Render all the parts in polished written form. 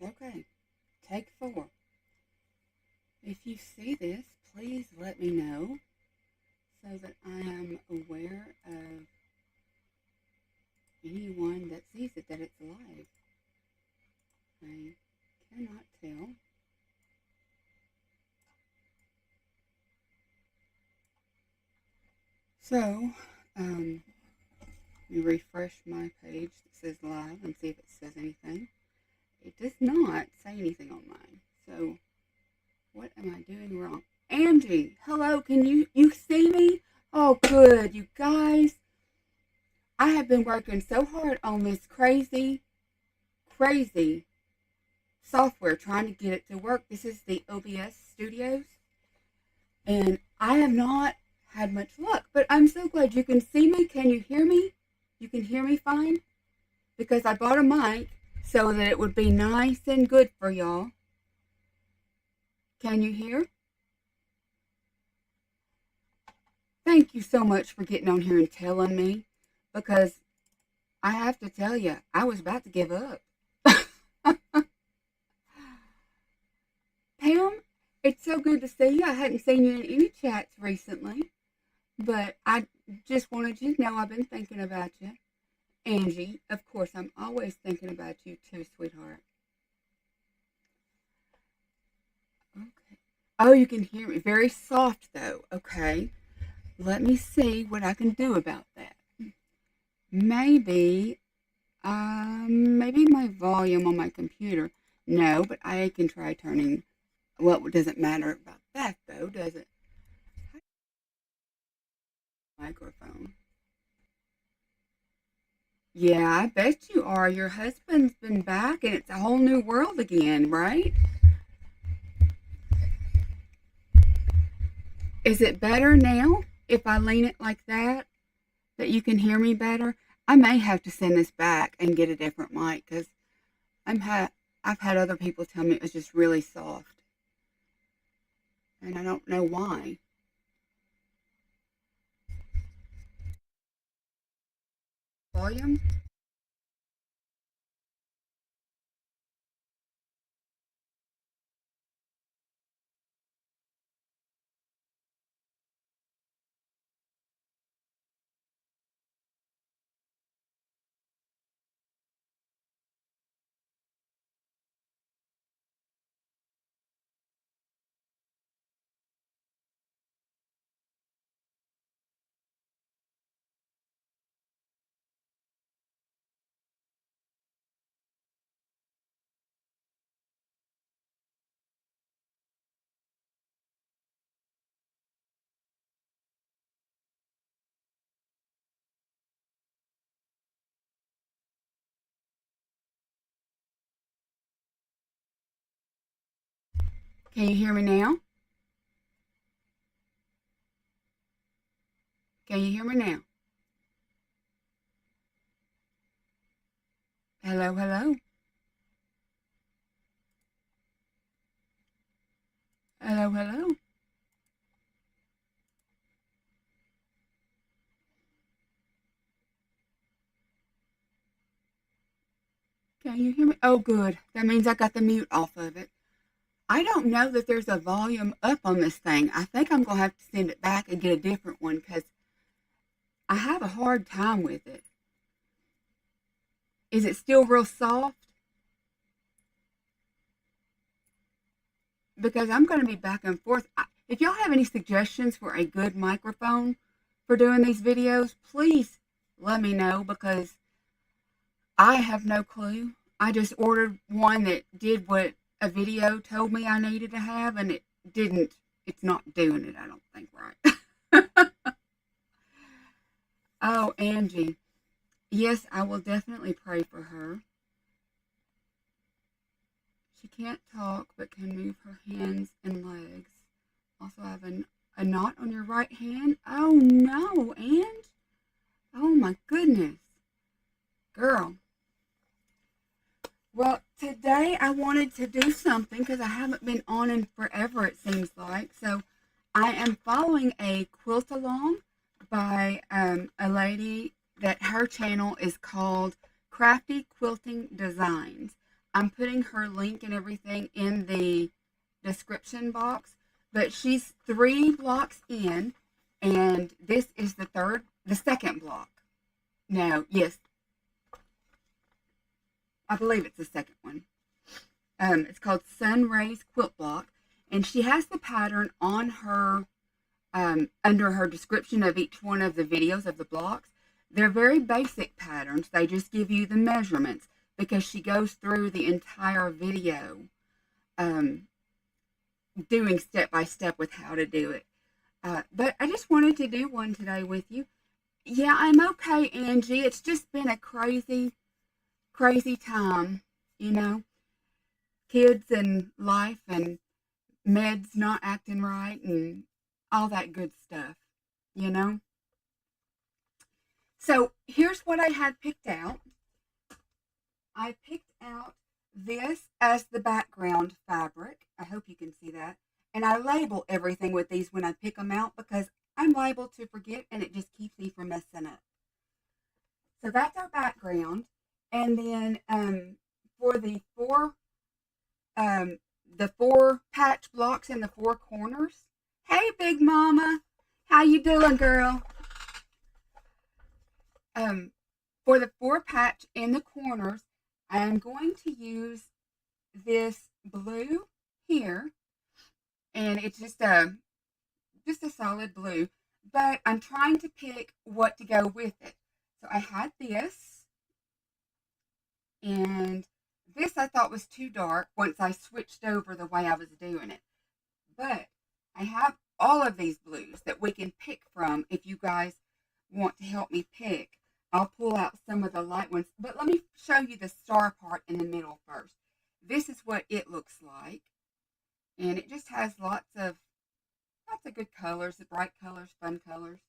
Okay, take 4. If you see this, please let me know so that I am aware of anyone that sees it that it's live. I cannot tell. So, let me refresh my page that says live and see if it says anything. It does not say anything on mine. So, what am I doing wrong? Angie, hello, can you see me? Oh, good, you guys. I have been working so hard on this crazy software trying to get it to work. This is the OBS Studios, and I have not had much luck, but I'm so glad you can see me. Can you hear me? You can hear me fine? Because I bought a mic so that it would be nice and good for y'all. Can you hear? Thank you so much for getting on here and telling me, because I have to tell you, I was about to give up. Pam, it's so good to see you. I hadn't seen you in any chats recently, but I just wanted you to know I've been thinking about you. Angie, of course, I'm always thinking about you too, sweetheart. Okay. Oh, you can hear me. Very soft, though. Okay. Let me see what I can do about that. Maybe, maybe my volume on my computer. No, but I can try turning. Well, it doesn't matter about that, though, does it? Microphone. Yeah, I bet you are. Your husband's been back and it's a whole new world again, right? Is it better now if I lean it like that you can hear me better? I may have to send this back and get a different mic because I've had other people tell me it was just really soft, and I don't know why. Volume? Can you hear me now? Can you hear me now? Hello, hello, hello, hello. Can you hear me? Oh, good. That means I got the mute off of it. I don't know that there's a volume up on this thing. I think I'm going to have to send it back and get a different one because I have a hard time with it. Is it still real soft? Because I'm going to be back and forth. If y'all have any suggestions for a good microphone for doing these videos, please let me know because I have no clue. I just ordered one that did what a video told me I needed to have, and it didn't. It's not doing it, I don't think, right. Oh, Angie. Yes, I will definitely pray for her. She can't talk but can move her hands and legs. Also, I have a knot on your right hand. Oh no, and oh my goodness, girl. Well, today I wanted to do something because I haven't been on in forever, it seems like. So I am following a quilt along by a lady that her channel is called Crafty Quilting Designs. I'm putting her link and everything in the description box, but she's 3 blocks in, and this is the second block. No, yes, I believe it's the second one. It's called Sun Rays Quilt Block, and she has the pattern on her, under her description of each one of the videos of the blocks. They're very basic patterns. They just give you the measurements because she goes through the entire video, doing step by step with how to do it. But I just wanted to do one today with you. Yeah, I'm okay, Angie. It's just been a crazy, crazy time, you know. Kids and life and meds not acting right and all that good stuff, you know. So here's what I had picked out. I picked out this as the background fabric. I hope you can see that. And I label everything with these when I pick them out because I'm liable to forget and it just keeps me from messing up. So that's our background. And then for the four patch blocks in the 4 corners. Hey, Big Mama. How you doing, girl? For the 4 patch in the corners, I'm going to use this blue here, and it's just a solid blue, but I'm trying to pick what to go with it. So I had this, and this I thought was too dark once I switched over the way I was doing it. But I have all of these blues that we can pick from if you guys want to help me pick. I'll pull out some of the light ones, but let me show you the star part in the middle first. This is what it looks like, and it just has lots of good colors, bright colors, fun colors.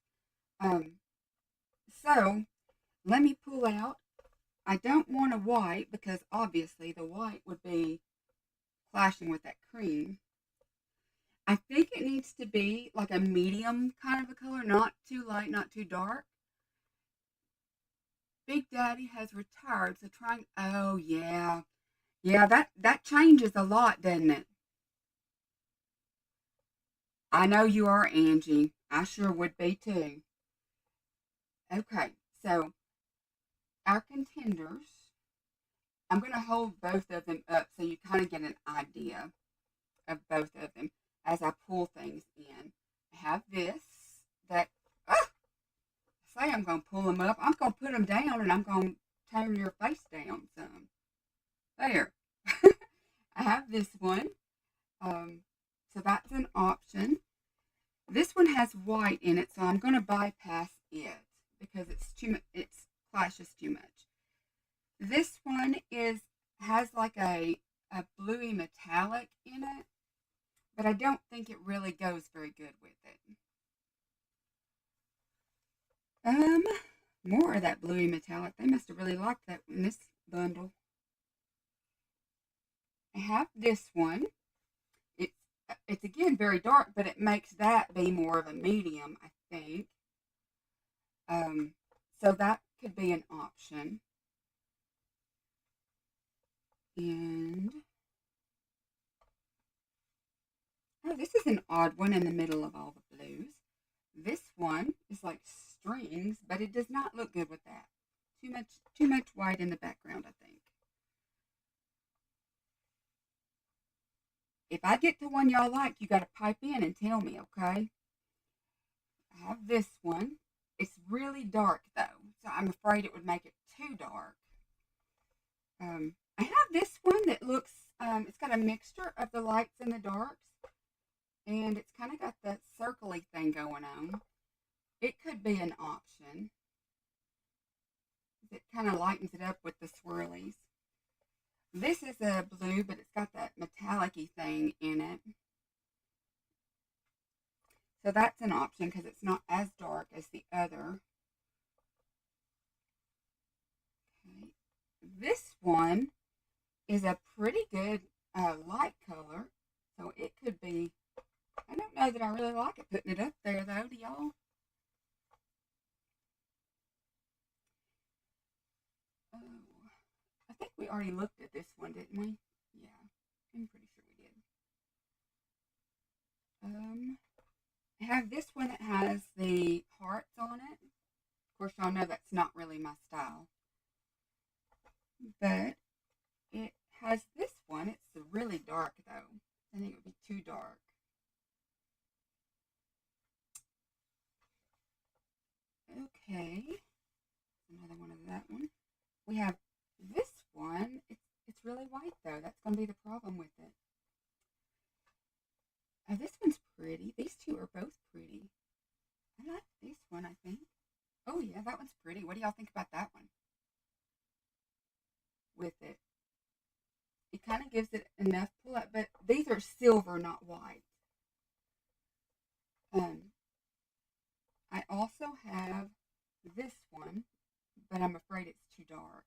So let me pull out. I don't want a white because obviously the white would be clashing with that cream. I think it needs to be like a medium kind of a color, not too light, not too dark. Big Daddy has retired, so trying. Oh yeah, that changes a lot, doesn't it? I know you are, Angie. I sure would be too. Okay, so our contenders. I'm going to hold both of them up so you kind of get an idea of both of them as I pull things in. I have this that, say I'm going to pull them up. I'm going to put them down and I'm going to turn your face down some. There. I have this one. So that's an option. This one has white in it, so I'm going to bypass it because it's too much. It flashes too much. This one has like a bluey metallic in it, but I don't think it really goes very good with it. More of that bluey metallic. They must have really liked that in this bundle. I have this one. It's again very dark, but it makes that be more of a medium, I think. So that could be an option. And oh, this is an odd one in the middle of all the blues. This one is like strings, but it does not look good with that. Too much white in the background, I think. If I get to one y'all like, you got to pipe in and tell me, okay? I have this one. It's really dark, though, so I'm afraid it would make it too dark. I have this one that looks, it's got a mixture of the lights and the darks, and it's kind of got that circly thing going on. It could be an option. It kind of lightens it up with the swirlies. This is a blue, but it's got that metallic-y thing in it. So that's an option because it's not as dark as the other. Okay. This one is a pretty good light color. So it could be, I don't know that I really like it putting it up there though, do y'all? Oh, I think we already looked at this one, didn't we? Yeah, I'm pretty sure we did. I have this one that has the hearts on it. Of course, y'all know that's not really my style. But it has this one. It's really dark, though. I think it would be too dark. Okay. Another one of that one. We have this one. It's really white, though. That's going to be the problem with it. This one's pretty. These two are both pretty. I like this one, I think. Oh, yeah, that one's pretty. What do y'all think about that one? With it. It kind of gives it enough pull up, but these are silver, not white. I also have this one, but I'm afraid it's too dark.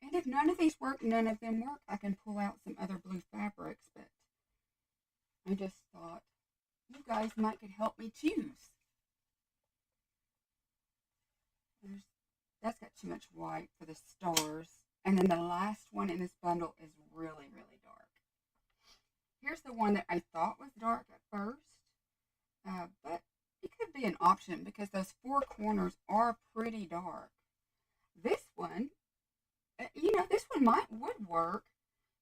And if none of these work, none of them work, I can pull out some other blue fabrics, but I just thought you guys might could help me choose. That's got too much white for the stars. And then the last one in this bundle is really, really dark. Here's the one that I thought was dark at first, but it could be an option because those four corners are pretty dark. This one, this one would work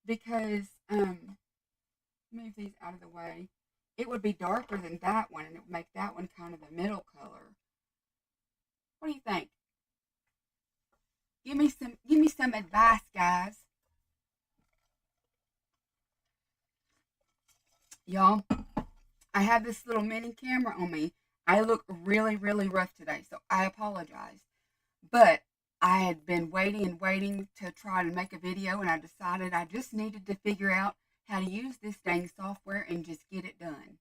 because, move these out of the way. It would be darker than that one, and it would make that one kind of the middle color. What do you think? Give me some advice, guys. Y'all, I have this little mini camera on me. I look really, really rough today, so I apologize. But I had been waiting and waiting to try to make a video, and I decided I just needed to figure out how to use this dang software and just get it done.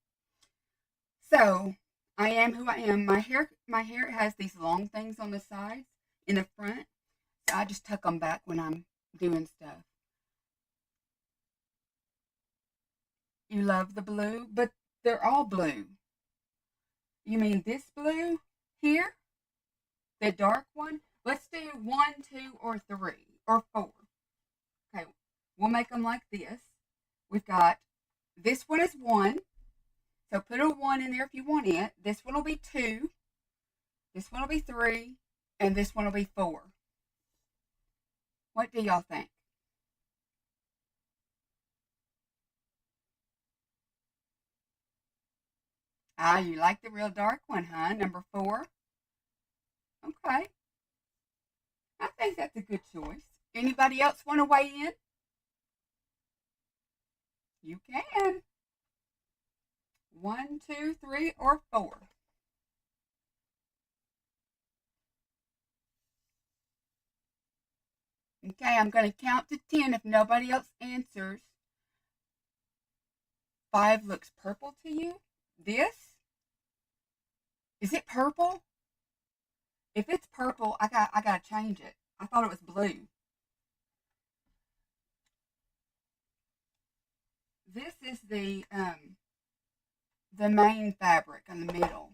So, I am who I am. My hair has these long things on the sides in the front. So I just tuck them back when I'm doing stuff. You love the blue, but they're all blue. You mean this blue here? The dark one? Let's do 1, 2, or 3, or 4. Okay, we'll make them like this. We've got, this one is 1. So put a 1 in there if you want it. This one will be 2. This one will be 3. And this one will be 4. What do y'all think? Ah, you like the real dark one, huh? Number 4? Okay. I think that's a good choice. Anybody else want to weigh in? You can. 1, 2, 3, or 4. Okay, I'm going to count to 10 if nobody else answers. 5 looks purple to you. This? Is it purple? If it's purple, I gotta change it. I thought it was blue. This is the main fabric in the middle.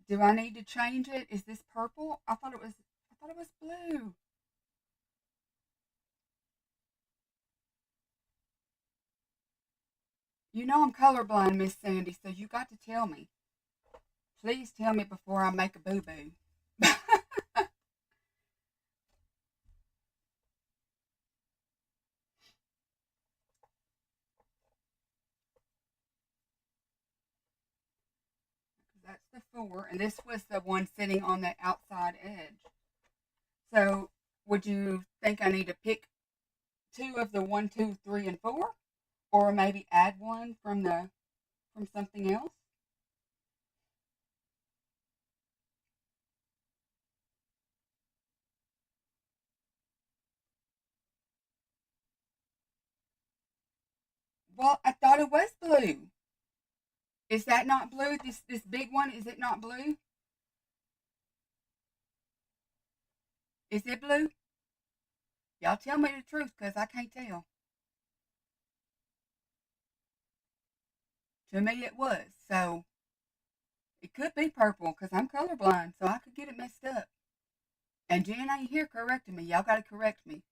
Do I need to change it? Is this purple? I thought it was blue. You know I'm colorblind, Miss Sandy, so you got to tell me. Please tell me before I make a boo-boo. That's the 4, and this was the one sitting on the outside edge. So, would you think I need to pick 2 of the 1, 2, 3, and 4, or maybe add one from something else? Well, I thought it was blue. Is that not blue? This big one, is it not blue? Is it blue? Y'all tell me the truth, because I can't tell. To me it was. So It could be purple because I'm colorblind, so I could get it messed up. And Jen ain't here correcting me. Y'all got to correct me.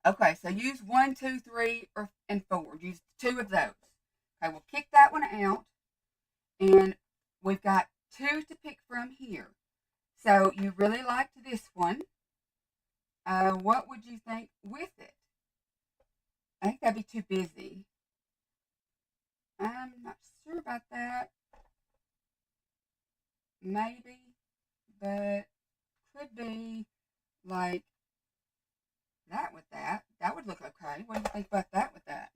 Okay, so use 1, 2, 3, and 4. Use 2 of those. Okay, we'll kick that one out. And we've got 2 to pick from here. So you really liked this one. What would you think with it? I think that'd be too busy. I'm not sure about that. Maybe, but could be like that with that. That would look okay. What do you think about that with that?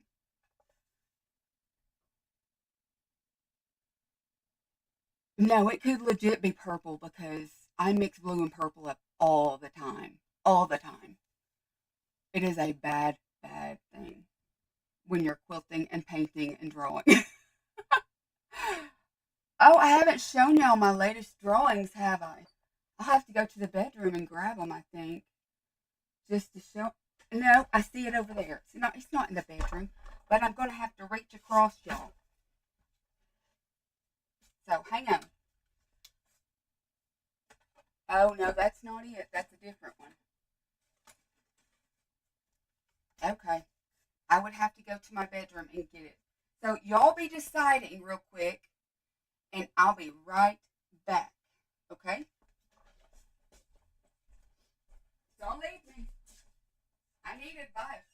No, it could legit be purple because I mix blue and purple up all the time. All the time. It is a bad, bad thing when you're quilting and painting and drawing. Oh, I haven't shown y'all my latest drawings, have I? I'll have to go to the bedroom and grab them, I think. Just to show. No, I see it over there. It's not in the bedroom, but I'm going to have to reach across y'all. So, hang on. Oh, no, that's not it. That's a different one. Okay. I would have to go to my bedroom and get it. So, y'all be deciding real quick, and I'll be right back. Okay? Don't leave me. I need advice.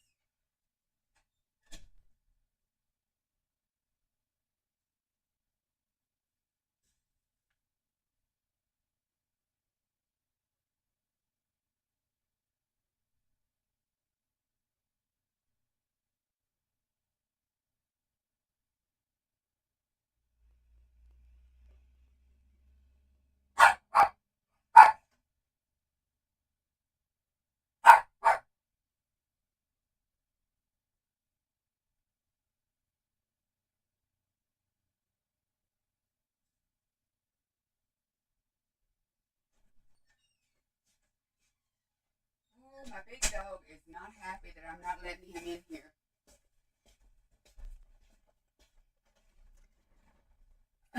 Oh, my big dog is not happy that I'm not letting him in here.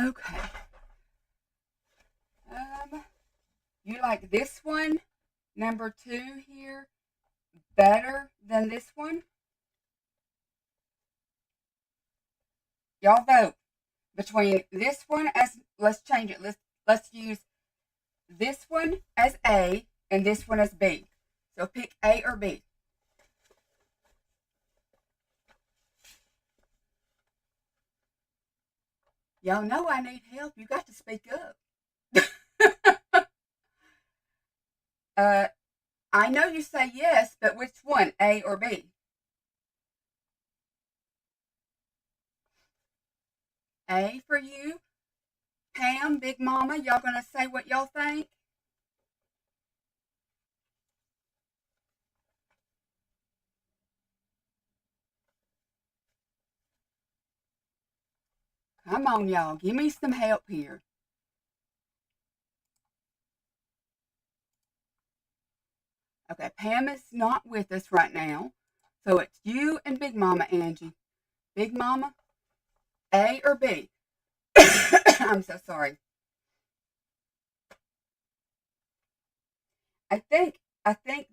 Okay. You like this one, number 2 here, better than this one? Y'all vote between this one as, let's change it. Let's use this one as A and this one as B. So pick A or B. Y'all know I need help. You got to speak up. I know you say yes, but which one, A or B? A for you. Pam, Big Mama, y'all gonna say what y'all think? Come on, y'all. Give me some help here. Okay, Pam is not with us right now. So it's you and Big Mama, Angie. Big Mama, A or B? I'm so sorry. I think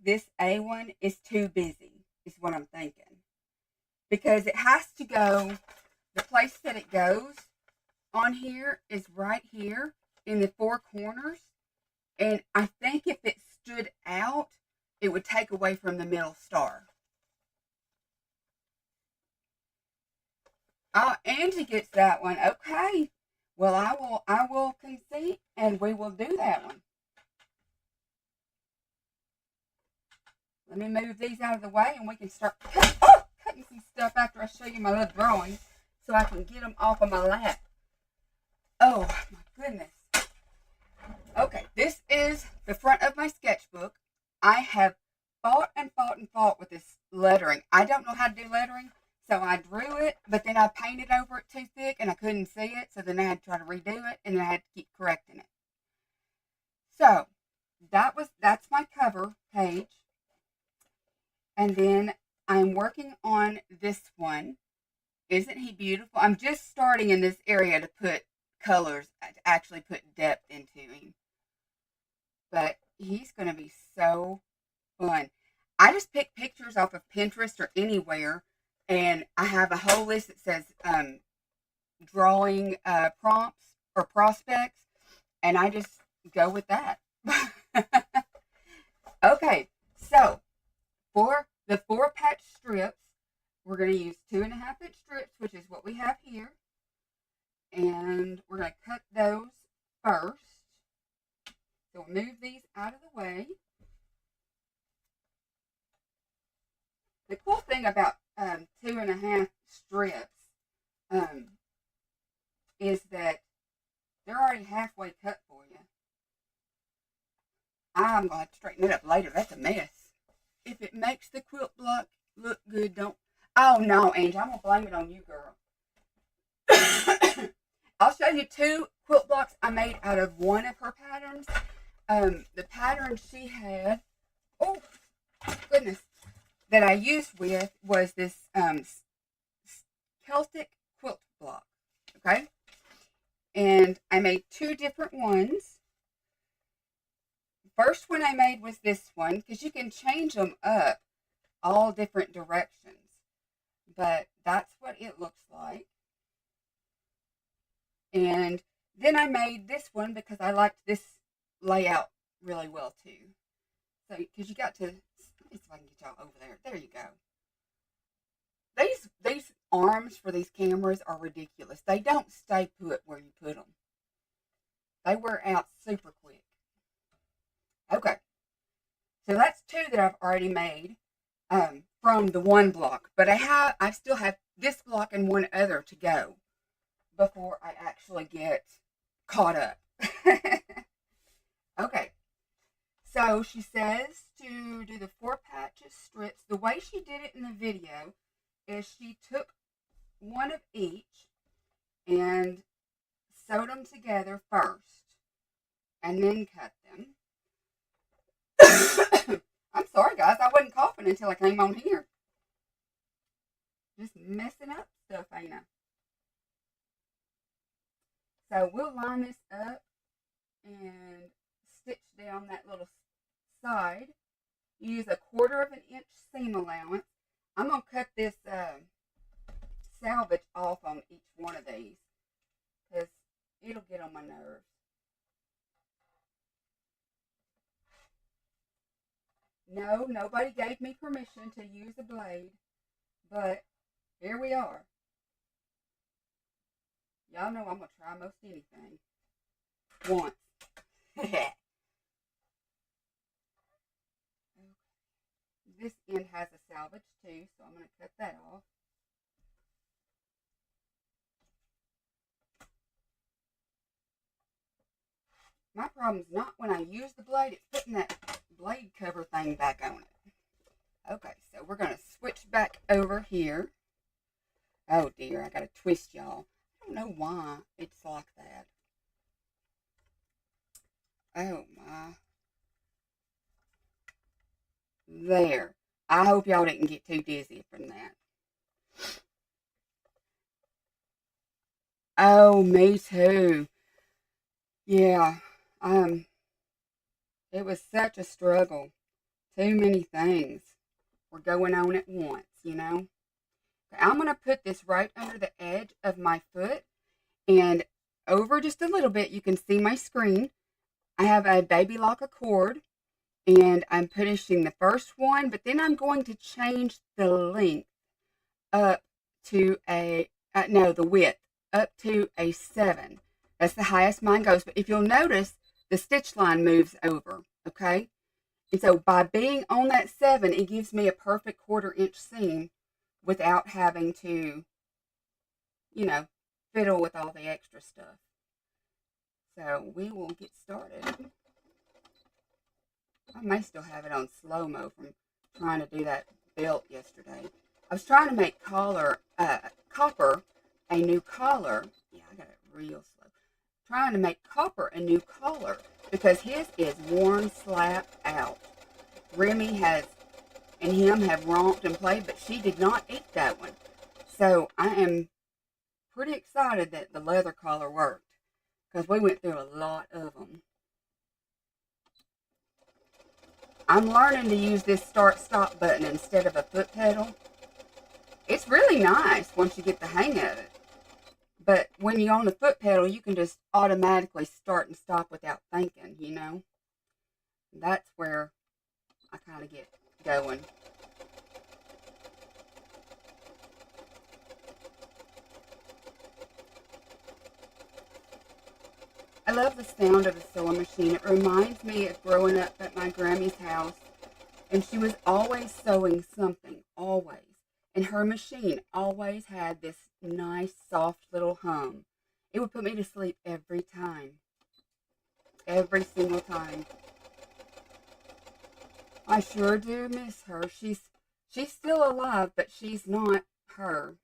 this A one is too busy, is what I'm thinking. Because it has to go, the place that it goes on here is right here in the 4 corners. And I think if it stood out, it would take away from the middle star. Oh, Angie gets that one. Okay. Well, I will concede and we will do that one. Let me move these out of the way and we can start cutting some stuff after I show you my little drawings so I can get them off of my lap. Oh, my goodness. Okay, this is the front of my sketchbook. I have fought and fought and fought with this lettering. I don't know how to do lettering, so I drew it, but then I painted over it too thick and I couldn't see it, so then I had to try to redo it, and then I had to keep correcting it. So, that's my cover page. And then I'm working on this one. Isn't he beautiful? I'm just starting in this area to put colors to actually put depth into him. But he's going to be so fun. I just pick pictures off of Pinterest or anywhere, and I have a whole list that says drawing prompts or prospects, and I just go with that. Okay, so for the 4-patch strips, we're going to use 2.5-inch strips, which is what we have here. And we're going to cut those first. So we'll move these out of the way. The cool thing about 2.5 strips is that they're already halfway cut for you. I'm going to have to straighten it up later. That's a mess. If it makes the quilt block look good, don't... Oh, no, Angie, I'm going to blame it on you, girl. I'll show you 2 quilt blocks I made out of one of her patterns. The pattern she had, oh, goodness, that I used with was this Celtic quilt block, okay? And I made 2 different ones. First one I made was this one, because you can change them up all different directions. But that's what it looks like. And then I made this one because I liked this layout really well too. So, because you got to, let me see if I can get y'all over there. There you go. These arms for these cameras are ridiculous. They don't stay put where you put them. They wear out super quick. Okay. So that's 2 that I've already made from the one block. But I still have this block and one other to go before I actually get caught up. Okay. So she says to do the 4 patches strips. The way she did it in the video is she took one of each and sewed them together first and then cut them. I'm sorry, guys. I wasn't coughing until I came on here. Just messing up stuff, ain't I? So we'll line this up and stitch down that little side. Use a 1/4 inch seam allowance. I'm going to cut this salvage off on each one of these because it'll get on my nerves. No, nobody gave me permission to use a blade, but here we are. Y'all know I'm going to try most anything once. This end has a salvage too, so I'm going to cut that off. My problem is not when I use the blade, it's putting that blade cover thing back on it. Okay, so we're going to switch back over here. Oh dear, I got to twist y'all. I don't know why it's like that. Oh my. There. I hope y'all didn't get too dizzy from that. Oh, me too. Yeah. It was such a struggle. Too many things were going on at once, you know. I'm going to put this right under the edge of my foot, and over just a little bit you can see my screen. I have a baby lock cord, and I'm finishing the first one, but then I'm going to change the length up to the width up to a 7. That's the highest mine goes. But if you'll notice, the stitch line moves over, okay? And so by being on that 7, it gives me a perfect 1/4 inch seam without having to, you know, fiddle with all the extra stuff. So we will get started. I may still have it on slow-mo from trying to do that belt yesterday. I was trying to make Copper a new collar. Yeah, I got it real slow. Trying to make Copper a new collar because his is worn slap out. Remy and him have romped and played, but she did not eat that one. So I am pretty excited that the leather collar worked. because we went through a lot of them. I'm learning to use this start-stop button instead of a foot pedal. It's really nice once you get the hang of it. But when you're on the foot pedal, you can just automatically start and stop without thinking, you know. That's where I kind of get going. I love the sound of the sewing machine. It reminds me of growing up at my Grammy's house, and she was always sewing something, always. And her machine always had this nice, soft little hum. It would put me to sleep every time. Every single time. I sure do miss her. She's still alive, but she's not her.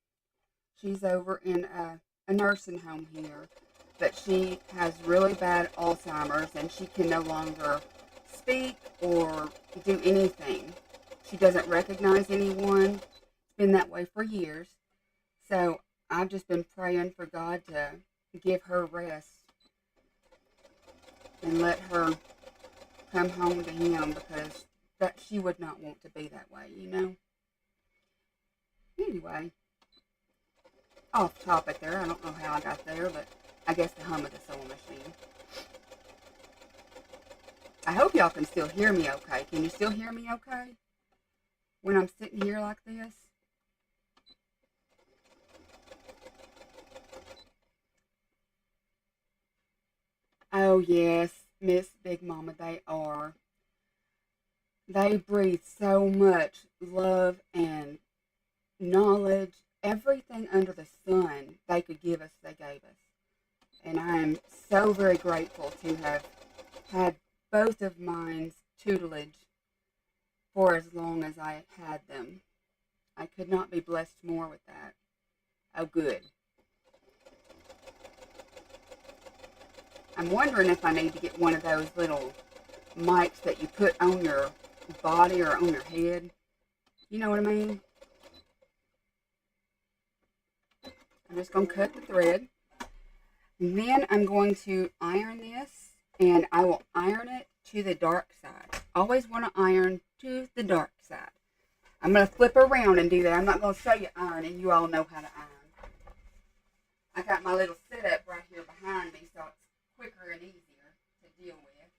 She's over in a nursing home here. But she has really bad Alzheimer's, and she can no longer speak or do anything. She doesn't recognize anyone. It's been that way for years. So I've just been praying for God to give her rest and let her come home to Him, because that she would not want to be that way, you know. Anyway, off topic there. I don't know how I got there, but I guess the hum of the sewing machine. I hope y'all can still hear me okay. Can you still hear me okay when I'm sitting here like this? Oh, yes, Miss Big Mama, they are. They breathe so much love and knowledge. Everything under the sun they could give us, they gave us. And I am so very grateful to have had both of mine's tutelage for as long as I had them. I could not be blessed more with that. Oh, good. I'm wondering if I need to get one of those little mics that you put on your body or on your head. You know what I mean? I'm just going to cut the thread. And then I'm going to iron this, and I will iron it to the dark side. Always want to iron to the dark side. I'm going to flip around and do that. I'm not going to show you ironing. You all know how to iron. I got my little setup right here behind me, so it's quicker and easier to deal with.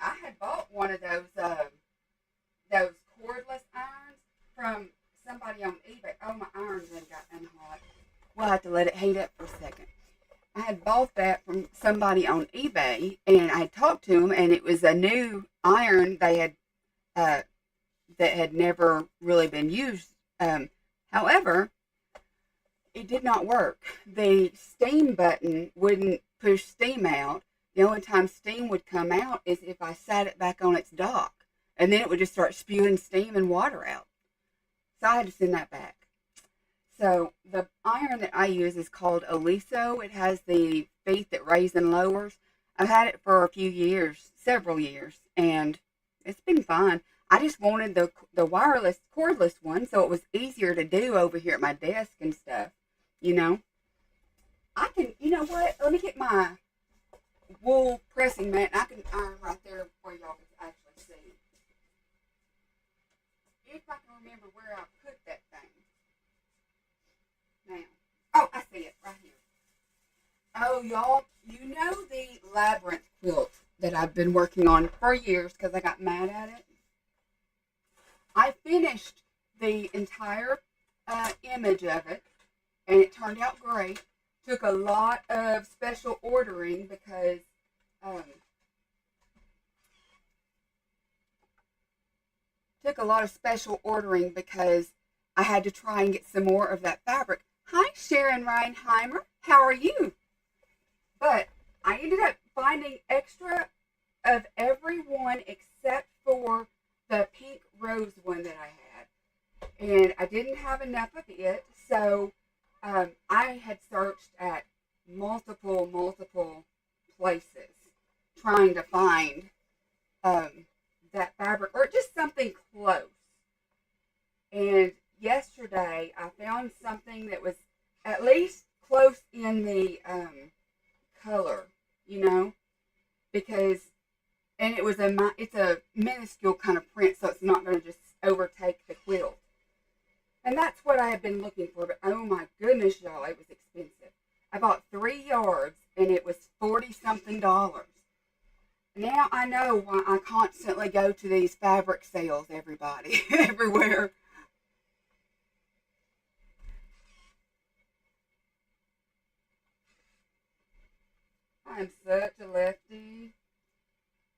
I had bought one of those cordless irons from somebody on eBay. Oh, my irons then got unhot. We'll have to let it heat up for a second. I had bought that from somebody on eBay, and I talked to them, and it was a new iron they had that had never really been used. However, it did not work. The steam button wouldn't push steam out. The only time steam would come out is if I sat it back on its dock, and then it would just start spewing steam and water out. So I had to send that back. So the iron that I use is called Oliso. It has the feet that raise and lowers. I've had it for a few years, several years, and it's been fine. I just wanted the wireless cordless one, so it was easier to do over here at my desk and stuff. You know, I can. You know what? Let me get my wool pressing mat, and I can iron right there where y'all can actually see. If I can remember where I put that thing. Now, oh, I see it right here. Oh, y'all, you know the labyrinth quilt that I've been working on for years because I got mad at it? I finished the entire image of it, and it turned out great. Took a lot of special ordering because I had to try and get some more of that fabric. Hi, Sharon Reinheimer. How are you? But I ended up finding extra of every one except for the pink rose one that I had. And I didn't have enough of it, so I had searched at multiple places trying to find that fabric or just something close. And yesterday I found something that was at least close in the color, you know, because and it's a minuscule kind of print, so it's not going to just overtake the quilt. And that's what I have been looking for. But oh my goodness, y'all, it was expensive. I bought 3 yards and it was $40-something. Now I know why I constantly go to these fabric sales, everybody, everywhere. I'm such a lefty.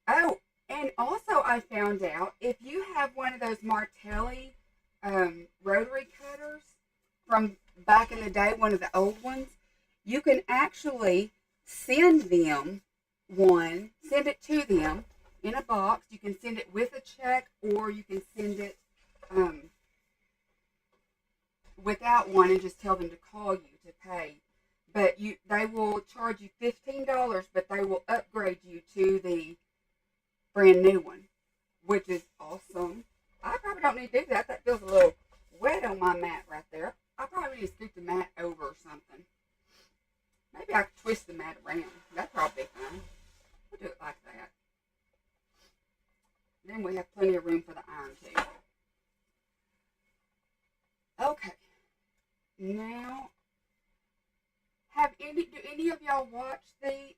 Oh, and also I found out if you have one of those Martelli rotary cutters from back in the day, one of the old ones, you can actually send them send it to them in a box. You can send it with a check, or you can send it without one and just tell them to call you to pay. But they will charge you $15, but they will upgrade you to the brand new one, which is awesome. I probably don't need to do that. That feels a little wet on my mat right there. I probably need to scoot the mat over or something. Maybe I could twist the mat around. That'd probably be fine. We'll do it like that. Then we have plenty of room for the iron too. Okay. Now, do any of y'all watch the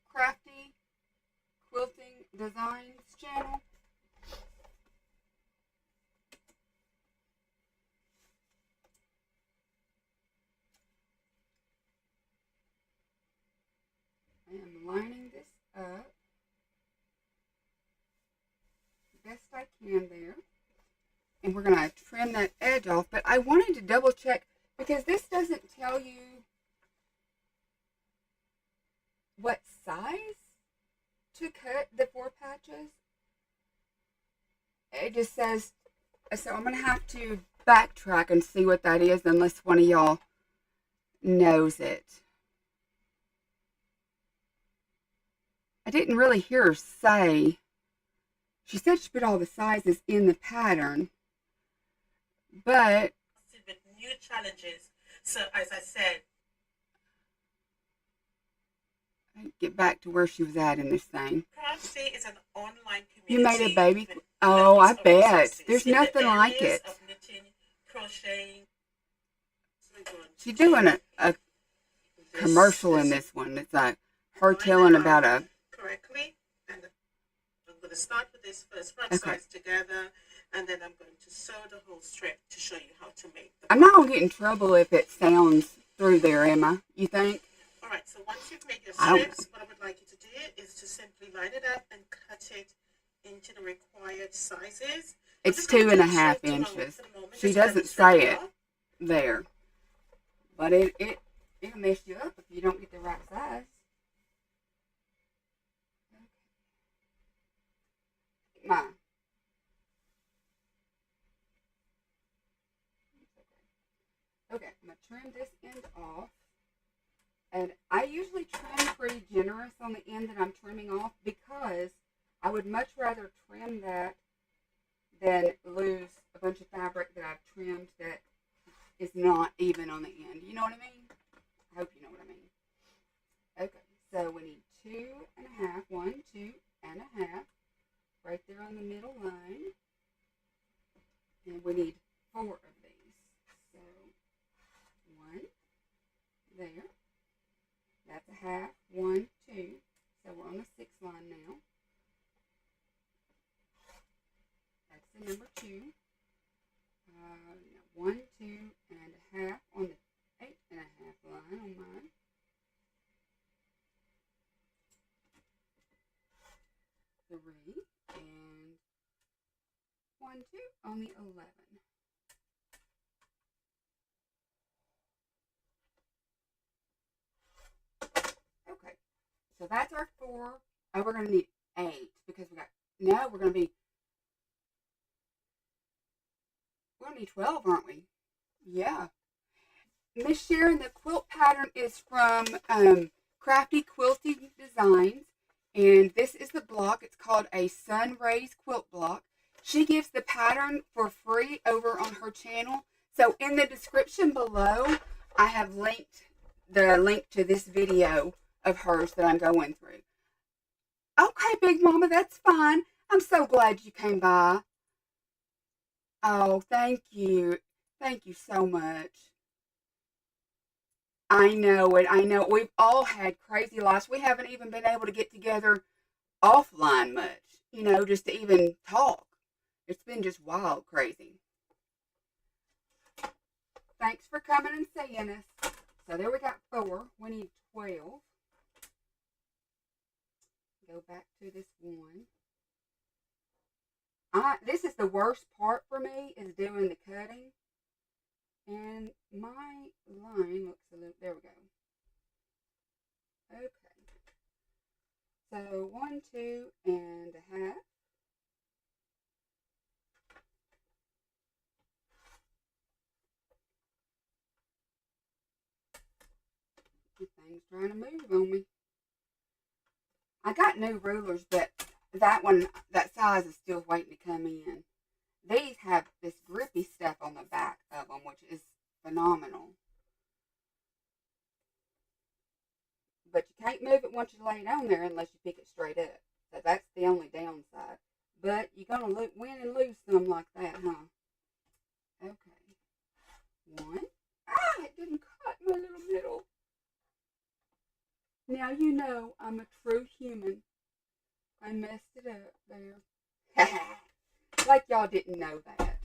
Crafty Quilting Designs channel? I am lining this up the best I can there. And we're going to trim that edge off. But I wanted to double check because this doesn't tell you what size to cut the 4 patches. It just says, so I'm going to have to backtrack and see what that is unless one of y'all knows it. I didn't really hear her say. She said she put all the sizes in the pattern, but with new challenges. So as I said, get back to where she was at in this thing. Craftsy is an online community. You made a baby? Oh, I bet. There's nothing like it. Of knitting, crocheting. She's doing a commercial in this one. It's like her telling about a... Correctly. And I'm going to start with this first front sides together, and then I'm going to sew the whole strip to show you how to make them. I'm not going to get in trouble if it sounds through there, Emma. You think? All right, so once you've made your strips, what I would like you to do is to simply line it up and cut it into the required sizes. It's 2.5 inches. She doesn't say it there, but it'll mess you up if you don't get the right size. Okay, I'm going to trim this end off. And I usually trim pretty generous on the end that I'm trimming off because I would much rather trim that than lose a bunch of fabric that I've trimmed that is not even on the end. You know what I mean? I hope you know what I mean. Okay, so we need 2.5, 1, 2.5, right there on the middle line. And we need 4 of these. So 1 there. That's a half, 1, 2. So we're on the 6 line now. That's the number 2. 1, 2.5 on the 8.5 line on mine. 3 and 1, 2 on the 11. Okay, so that's our 4. Oh, we're going to need 8 because we're going to need 12, aren't we? Yeah. Miss Sharon, the quilt pattern is from Crafty Quilting Designs, and this is the block. It's called a Sun Rays quilt block. She gives the pattern for free over on her channel, So in the description below, I have linked the link to this video of hers that I'm going through. Okay, Big Mama, that's fine. I'm so glad you came by. Oh, thank you. Thank you so much. I know it. I know. We've all had crazy lives. We haven't even been able to get together offline much, just to even talk. It's been just wild crazy. Thanks for coming and seeing us. So there we got 4. We need 12. Go back to this one. This is the worst part for me, is doing the cutting. And my line looks a little, there we go. Okay. So 1, 2 and a half. The thing's trying to move on me. I got new rulers, but that one, that size is still waiting to come in. These have this grippy stuff on the back of them, which is phenomenal. But you can't move it once you lay it on there unless you pick it straight up. So that's the only downside. But you're going to win and lose some like that, huh? Okay. 1. It didn't cut my little middle. Now you know I'm a true human. I messed it up there. Like y'all didn't know that.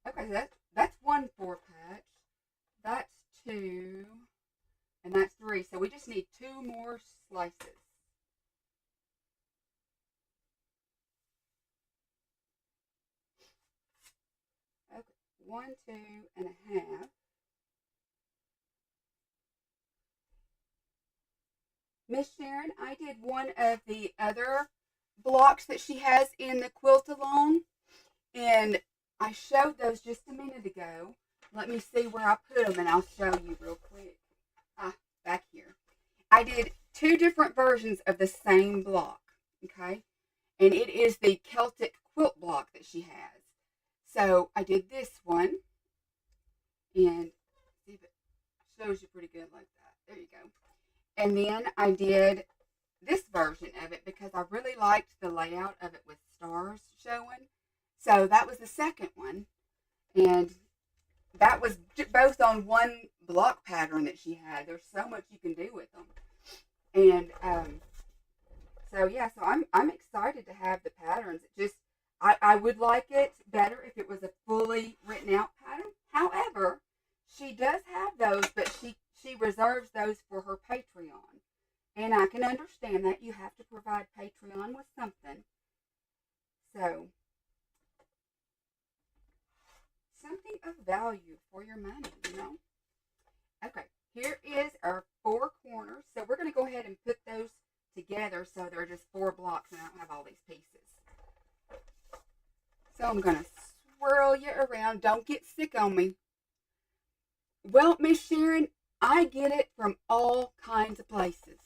Okay, so that's 1 4-patch. That's 2. And that's 3. So we just need 2 more slices. Okay, 1, 2 and a half. Miss Sharon, I did one of the other blocks that she has in the quilt along, and I showed those just a minute ago. Let me see where I put them, and I'll show you real quick. Back here. I did 2 different versions of the same block, okay? And it is the Celtic quilt block that she has. So I did this one, and see if it shows you pretty good like that. There you go. And then I did this version of it because I really liked the layout of it with stars showing. So that was the second one. And that was both on one block pattern that she had. There's so much you can do with them. And so yeah, so I'm excited to have the patterns. It just I would like it better if it was a fully written out pattern. However, she does have those, but she reserves those for her Patreon. And I can understand that you have to provide Patreon with something. So, something of value for your money, Okay, here is our 4 corners. So we're going to go ahead and put those together so they're just 4 blocks and I don't have all these pieces. So I'm going to swirl you around. Don't get sick on me. Well, Miss Sharon, I get it from all kinds of places.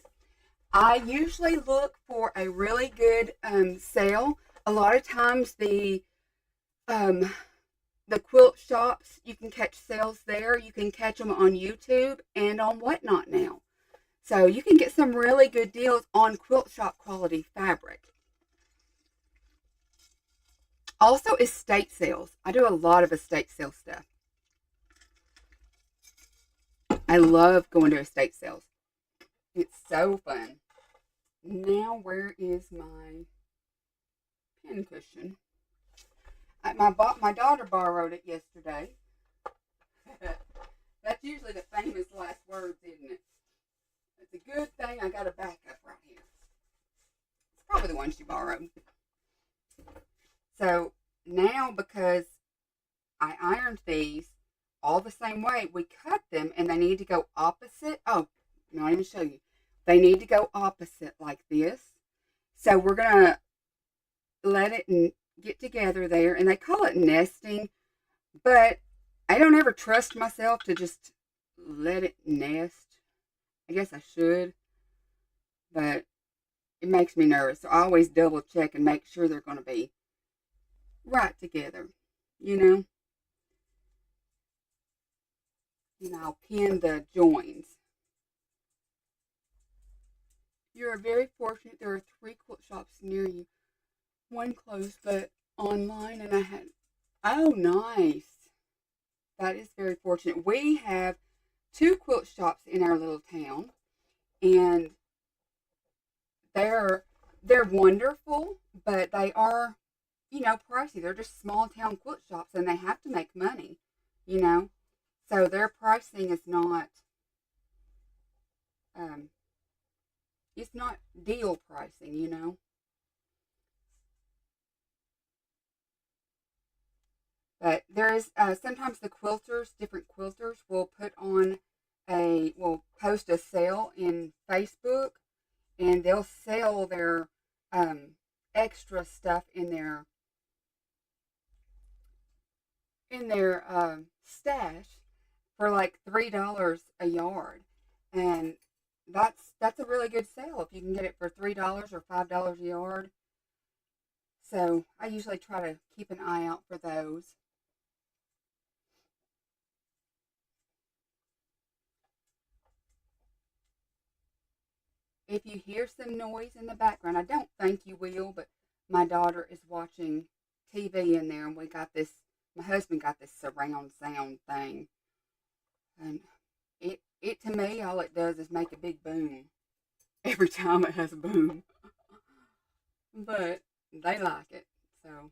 I usually look for a really good sale. A lot of times the quilt shops, you can catch sales there. You can catch them on YouTube and on Whatnot now. So you can get some really good deals on quilt shop quality fabric. Also, estate sales. I do a lot of estate sale stuff. I love going to estate sales. It's so fun. Now, where is my pin cushion? My daughter borrowed it yesterday. That's usually the famous last words, isn't it? It's a good thing I got a backup right here. It's probably the one she borrowed. So now, because I ironed these all the same way, we cut them and they need to go opposite. Oh, not even show you. They need to go opposite like this. So we're going to let it get together there. And they call it nesting. But I don't ever trust myself to just let it nest. I guess I should. But it makes me nervous. So I always double check and make sure they're going to be right together. and I'll pin the joins. You are very fortunate. There are 3 quilt shops near you. One closed, but online, and I had. Oh, nice. That is very fortunate. We have 2 quilt shops in our little town, and they're wonderful, but they are, pricey. They're just small town quilt shops, and they have to make money, you know. So their pricing is not, um, it's not deal pricing. But there is sometimes the different quilters will will post a sale in Facebook, and they'll sell their extra stuff in their stash for like $3 a yard, and that's a really good sale if you can get it for $3 or $5 a yard. So I usually try to keep an eye out for those. If you hear some noise in the background, I don't think you will, but my daughter is watching TV in there, and my husband got this surround sound thing, and it to me, all it does is make a big boom every time it has a boom. But they like it, so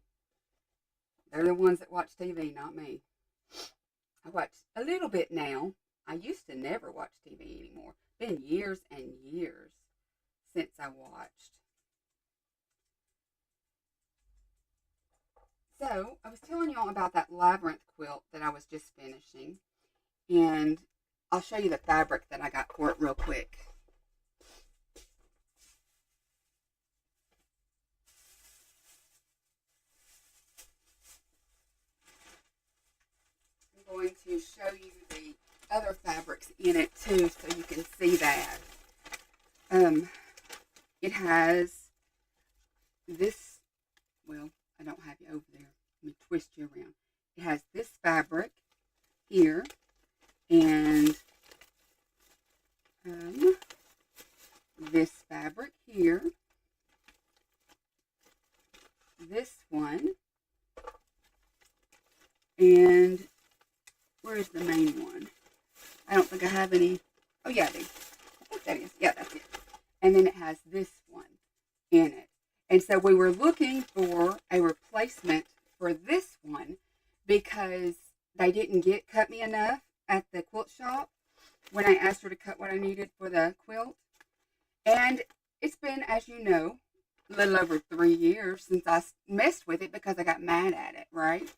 they're the ones that watch TV, not me. I watch a little bit now. I used to never watch TV anymore. Been years and years since I watched. So I was telling y'all about that labyrinth quilt that I was just finishing, and I'll show you the fabric that I got for it real quick. I'm going to show you the other fabrics in it too, so you can see that. It has this, well, I don't have you over there. Let me twist you around. It has this fabric here, and this fabric here, this one, and where's the main one? I don't think I have any. Oh, yeah, I do. I think that is. Yeah, that's it. And then it has this one in it. And so we were looking for a replacement for this one because they didn't cut me enough at the quilt shop when I asked her to cut what I needed for the quilt. And it's been, as you know, a little over 3 years since I messed with it because I got mad at it, right?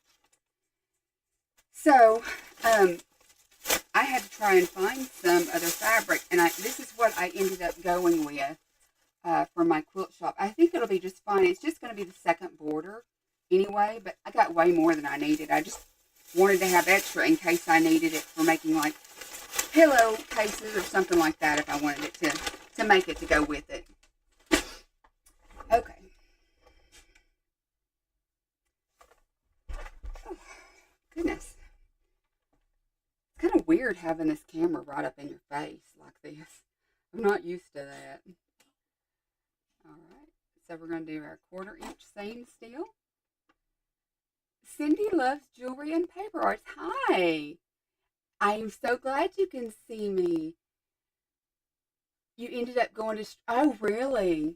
So, I had to try and find some other fabric, and this is what I ended up going with for my quilt shop. I think it'll be just fine. It's just going to be the second border anyway, but I got way more than I needed. I just wanted to have extra in case I needed it for making like pillow cases or something like that if I wanted it to make it to go with it. Okay. Oh, goodness. It's kind of weird having this camera right up in your face like this. I'm not used to that. All right. So we're going to do our 1/4-inch seam steel. Cindy loves jewelry and paper arts. Hi. I am so glad you can see me. You ended up going to... Oh, really?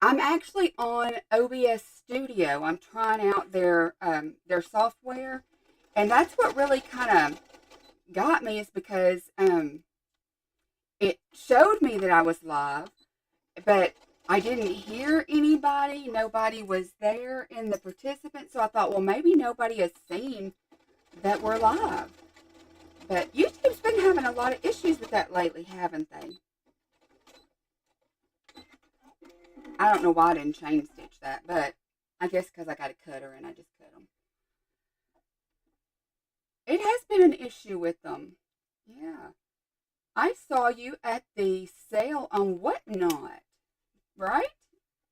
I'm actually on OBS Studio. I'm trying out their software. And that's what really kind of got me, is because it showed me that I was live, but I didn't hear anybody. Nobody was there in the participants. So I thought, well, maybe nobody has seen that we're live. But YouTube's been having a lot of issues with that lately, haven't they? I don't know why I didn't chain stitch that, but I guess because I got a cutter and I just cut them. It has been an issue with them. Yeah. I saw you at the sale on Whatnot, right?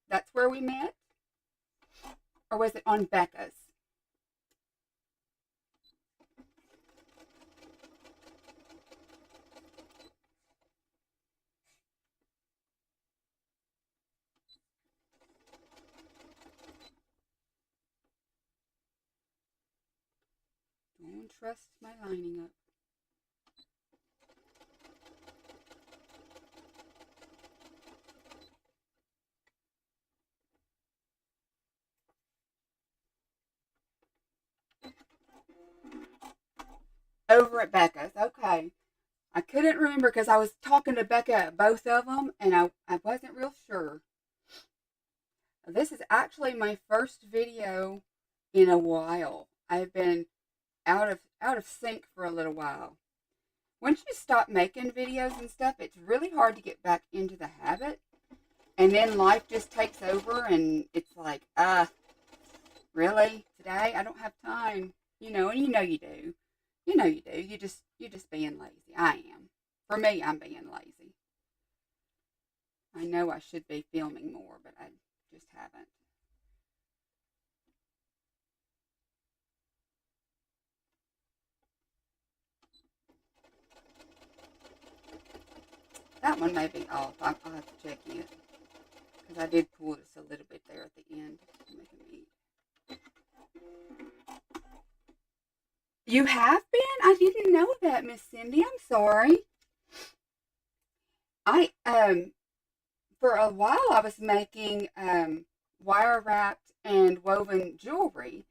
That's where we met? Or was it on Becca's? Don't trust my lining up. Over at Becca's. Okay. I couldn't remember because I was talking to Becca at both of them and I wasn't real sure. This is actually my first video in a while. I've been out of sync for a little while. Once you stop making videos and stuff, it's really hard to get back into the habit. And then life just takes over and it's like, really? Today? I don't have time. And you know you do. You know you do. You're just being lazy. I am. For me, I'm being lazy. I know I should be filming more, but I just haven't. That one may be off. I'll have to check it. Because I did pull this a little bit there at the end to make it neat. You have been? I didn't know that, Miss Cindy. I'm sorry. I for a while I was making wire wrapped and woven jewelry,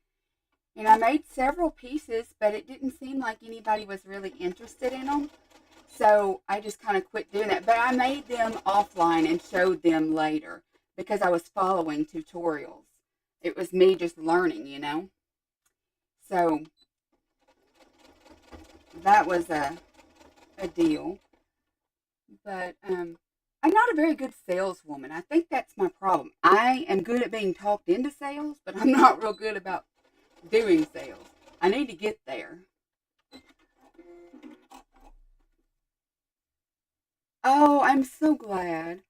and I made several pieces, but it didn't seem like anybody was really interested in them. So I just kind of quit doing that. But I made them offline and showed them later because I was following tutorials. It was me just learning. So that was a deal. But I'm not a very good saleswoman. I think that's my problem. I am good at being talked into sales, but I'm not real good about doing sales. I need to get there. Oh, I'm so glad.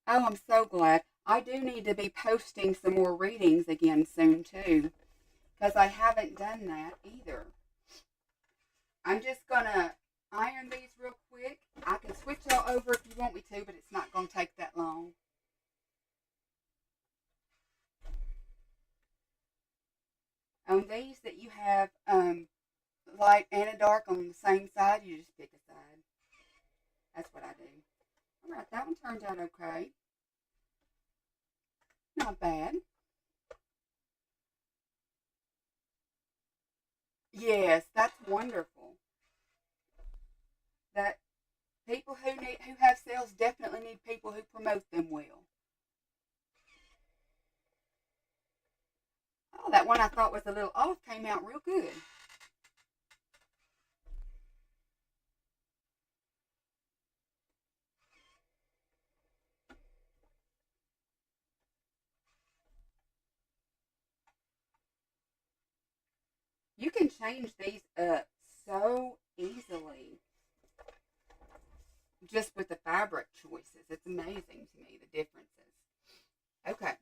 Oh, I'm so glad. I do need to be posting some more readings again soon, too, because I haven't done that either. I'm just going to iron these real quick. I can switch y'all over if you want me to, but it's not going to take that long. On these that you have light and a dark on the same side, you just pick a side. That's what I do. All right, that one turned out okay. Not bad. Yes, that's wonderful. That people who have sales definitely need people who promote them well. Oh, that one I thought was a little off came out real good. You can change these up so easily just with the fabric choices. It's amazing to me, the differences. Okay,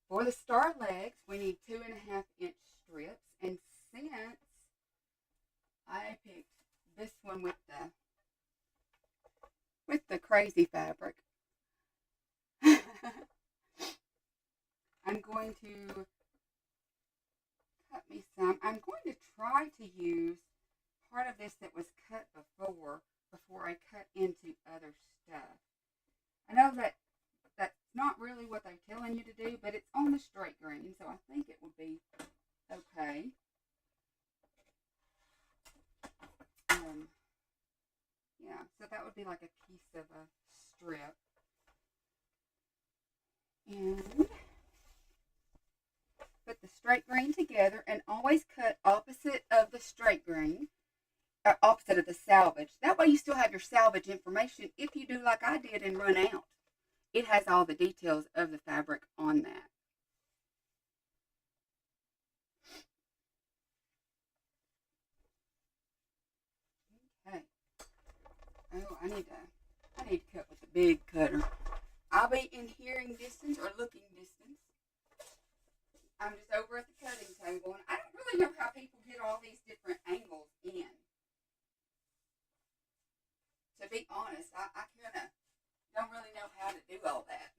for the star legs, we need 2.5-inch strips. And since I picked this one with the crazy fabric, I'm going to cut me some. I'm going to try to use part of this that was cut before I cut into other stuff. I know that that's not really what they're telling you to do, but it's on the straight grain, so I think it would be okay. Yeah, so that would be like a piece of a strip. And put the straight grain together and always cut opposite of the straight grain, or opposite of the salvage. That way you still have your salvage information if you do like I did and run out. It has all the details of the fabric on that. Okay. Oh, I need to cut with the big cutter. I'll be in hearing distance or looking distance. I'm just over at the cutting table, and I don't really know how people get all these different angles in. To be honest, I kind of don't really know how to do all that.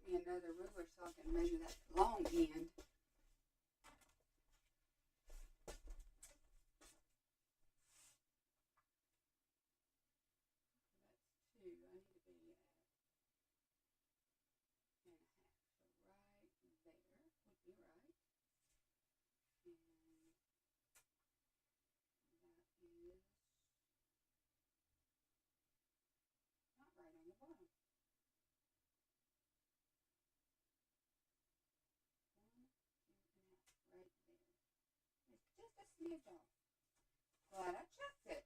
me another ruler so I can measure that long end. Just a smidge off. Glad I checked it.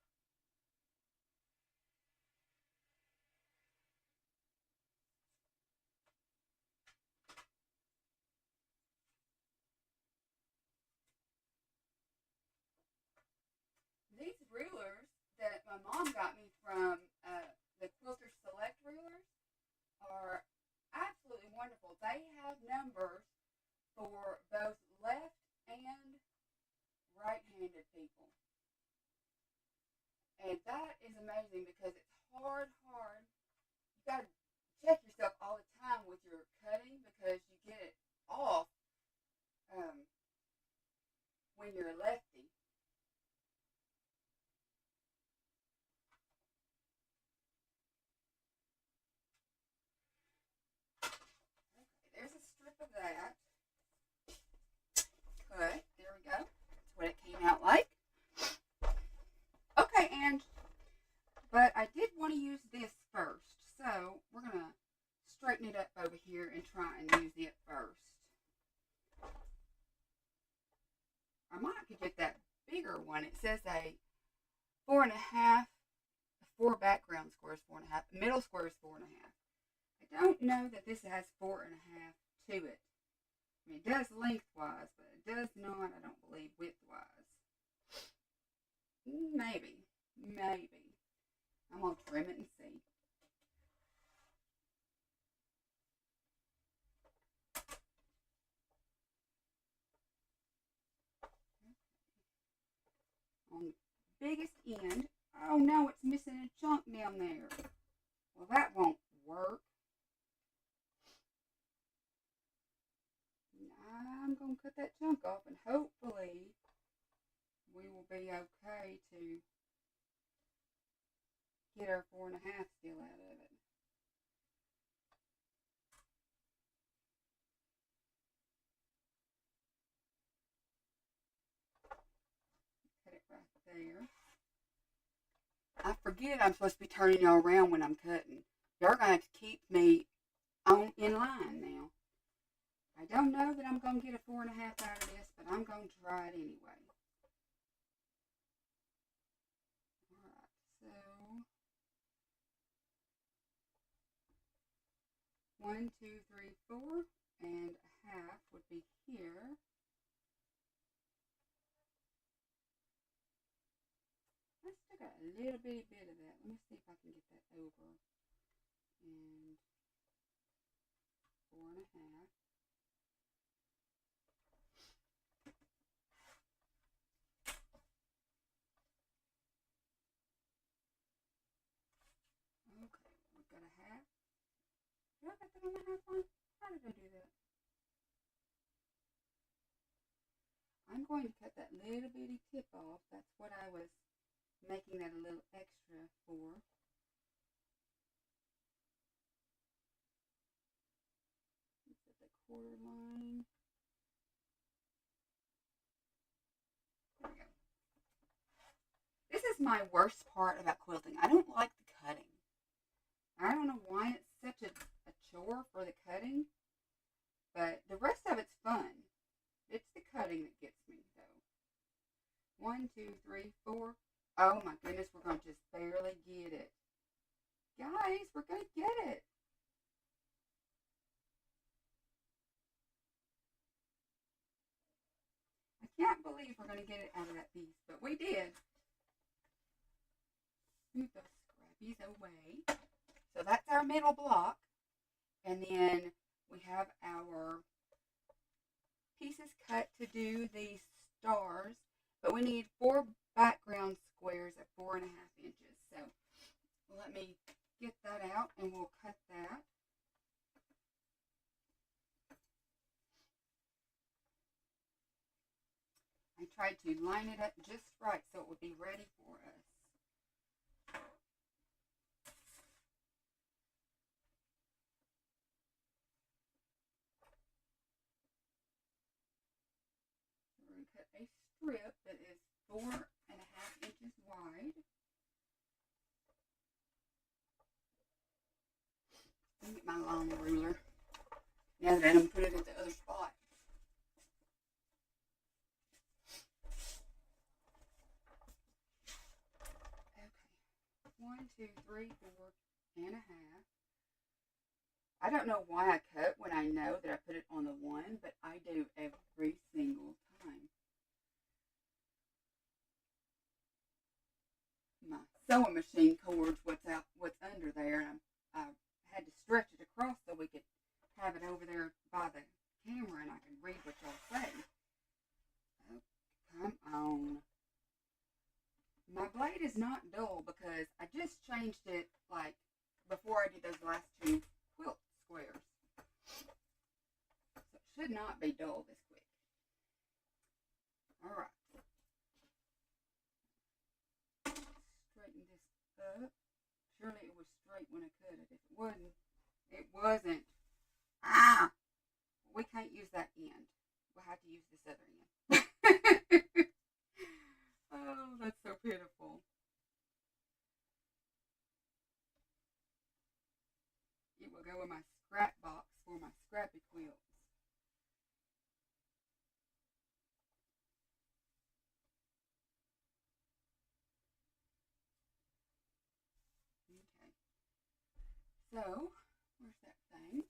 These rulers that my mom got me from the Quilter Select rulers are absolutely wonderful. They have numbers for both left and right-handed people. And that is amazing because it's hard. You got to check yourself all the time with your cutting because you get it off when you're a lefty. Okay, there's a strip of that. Cut. There we go. That's what it came out like. Okay, but I did want to use this first. So we're going to straighten it up over here and try and use it first. I might could get that bigger one. It says a 4.5, 4 background squares, 4.5, middle square is 4.5. I don't know that this has 4.5 to it. I mean, it does lengthwise, but it does not, I don't believe, widthwise. Maybe. I'm going to trim it and see. On the biggest end, oh no, it's missing a chunk down there. Well, that won't work. I'm going to cut that chunk off and hopefully we will be okay to get our 4.5 still out of it. Cut it right there. I forget I'm supposed to be turning y'all around when I'm cutting. Y'all are going to have to keep me in line now. I don't know that I'm going to get a 4.5 out of this, but I'm going to try it anyway. Alright, so 1, 2, 3, 4, and a half would be here. I still got a little bitty bit of that. Let me see if I can get that over. And 4.5. Okay, we've got a half. Did I get that on the half line? How did I do that? I'm going to cut that little bitty tip off. That's what I was making that a little extra for. It's at the quarter line. There we go. This is my worst part about quilting. I don't like the cutting. I don't know why it's such a chore for the cutting, but the rest of it's fun. It's the cutting that gets me, though. 1, 2, 3, 4. Oh my goodness, we're going to just barely get it. Guys, we're going to get it. I can't believe we're going to get it out of that piece, but we did. Move those scrappies away. So that's our middle block. And then we have our pieces cut to do these stars. But we need 4 background squares at 4.5 inches. So let me get that out and we'll cut that. tried to line it up just right so it would be ready for us. We're going to cut a strip that is 4.5 inches wide. Let me get my long ruler. Now that I'm putting it at the other spot. Okay. 1, 2, 3, 4.5. I don't know why I cut when I know that I put it on the 1, but I do every single time. My sewing machine cords what's under there, and I had to stretch it across so we could have it over there by the camera and I can read what y'all say. Oh, come on. My blade is not dull because I just changed it like before I did those last 2 quilt squares. So it should not be dull this quick. Alright. Straighten this up. Surely it was straight when I cut it. If it wasn't, it wasn't. Ah! We can't use that end. We'll have to use this other end. Oh, that's so pitiful. It will go in my scrap box for my scrappy quilts. Okay. So, where's that thing?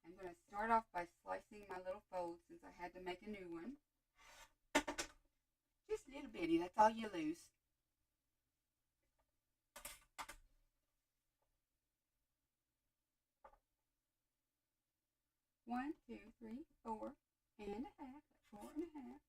I'm going to start off by slicing my little fold since I had to make a new one. Just a little bitty, that's all you lose. One, 2, 3, 4.5. 4.5.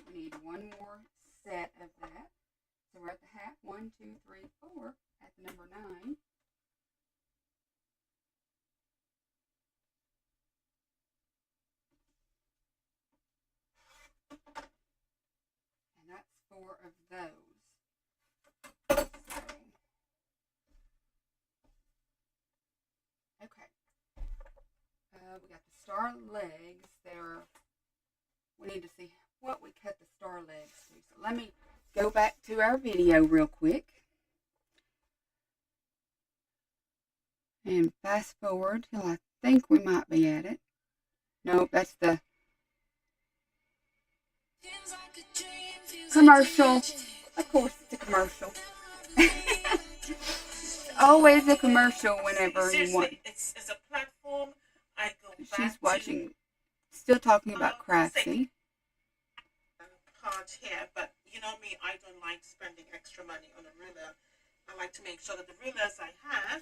We need one more set of that. So we're at the half. 1, 2, 3, 4 at the number 9. And that's 4 of those. So, okay. We got the star legs there. We need to see what we cut the star legs to. So let me go back to our video real quick. And fast forward till I think we might be at it. Nope, that's the commercial. Of course it's a commercial. It's always a commercial whenever you want. It's a platform. I go back She's watching, still talking about Craftsy. Part here, but you know me, I don't like spending extra money on a ruler. I like to make sure that the rulers I have,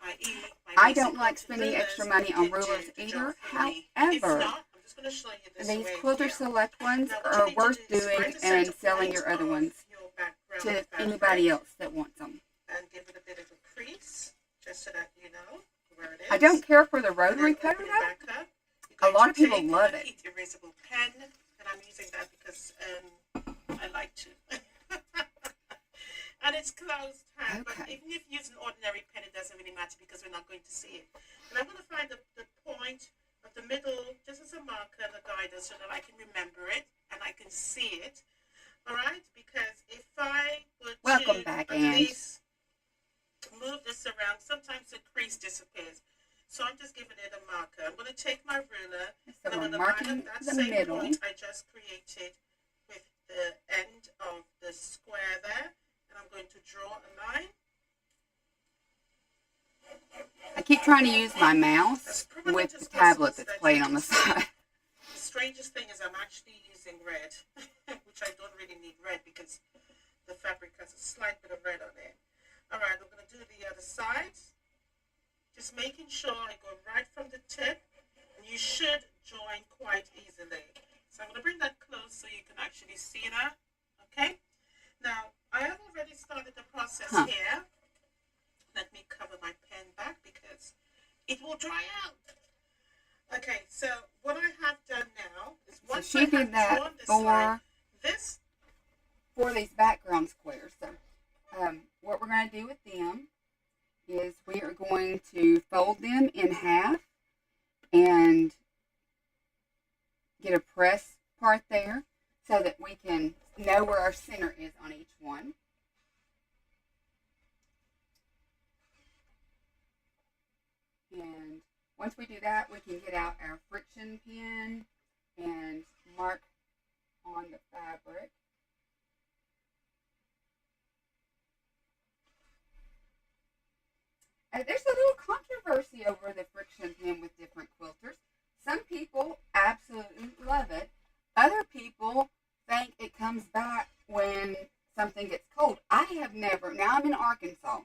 i.e. I don't like spending extra money on rulers either. However, these Quilter Select ones are worth doing and selling your other ones to anybody else that wants them. And give it a bit of a crease, just so that you know where it is. I don't care for the rotary cutter though. A lot of people love it. Heat erasable pen, and I'm using that because I like to. And it's closed hand, Okay. but even if you use an ordinary pen, it doesn't really matter because we're not going to see it. And I'm going to find the point of the middle just as a marker and a guider so that I can remember it and I can see it. All right? Because if I were Welcome to back, at Anne. least move this around, sometimes the crease disappears. So I'm just giving it a marker. I'm going to take my ruler So and I'm we're going to line marking up that the same middle. point I just created with the end of the square there. And I'm going to draw a line. I keep trying to use my mouse with the tablet that's playing on the side. The strangest thing is I'm actually using red, which I don't really need red because the fabric has a slight bit of red on it. All right, I'm going to do the other side. Just making sure I go right from the tip. And you should join quite easily. So I'm going to bring that close so you can actually see that. Okay. Now, I have already started the process here. Let me cover my pen back because it will dry out. Okay, so what I have done now is once so she did that for these background squares. So what we're going to do with them is we are going to fold them in half and get a press part there so that we can know where our center is on each one. And once we do that, we can get out our friction pen and mark on the fabric. There's a little controversy over the friction pen with different quilters. Some people absolutely love it. Other people think it comes back when something gets cold. I have never, now I'm in Arkansas,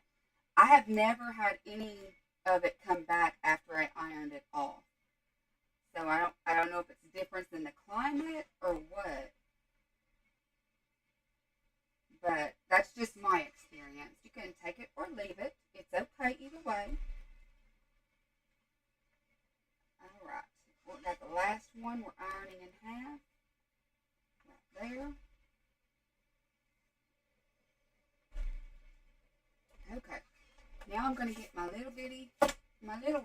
I have never had any of it come back after I ironed it off. So I don't know if it's a difference in the climate or what. But that's just my experience. You can take it or leave it. It's okay either way. Alright. We got the last one we're ironing in half. Right there. Okay. Now I'm going to get my little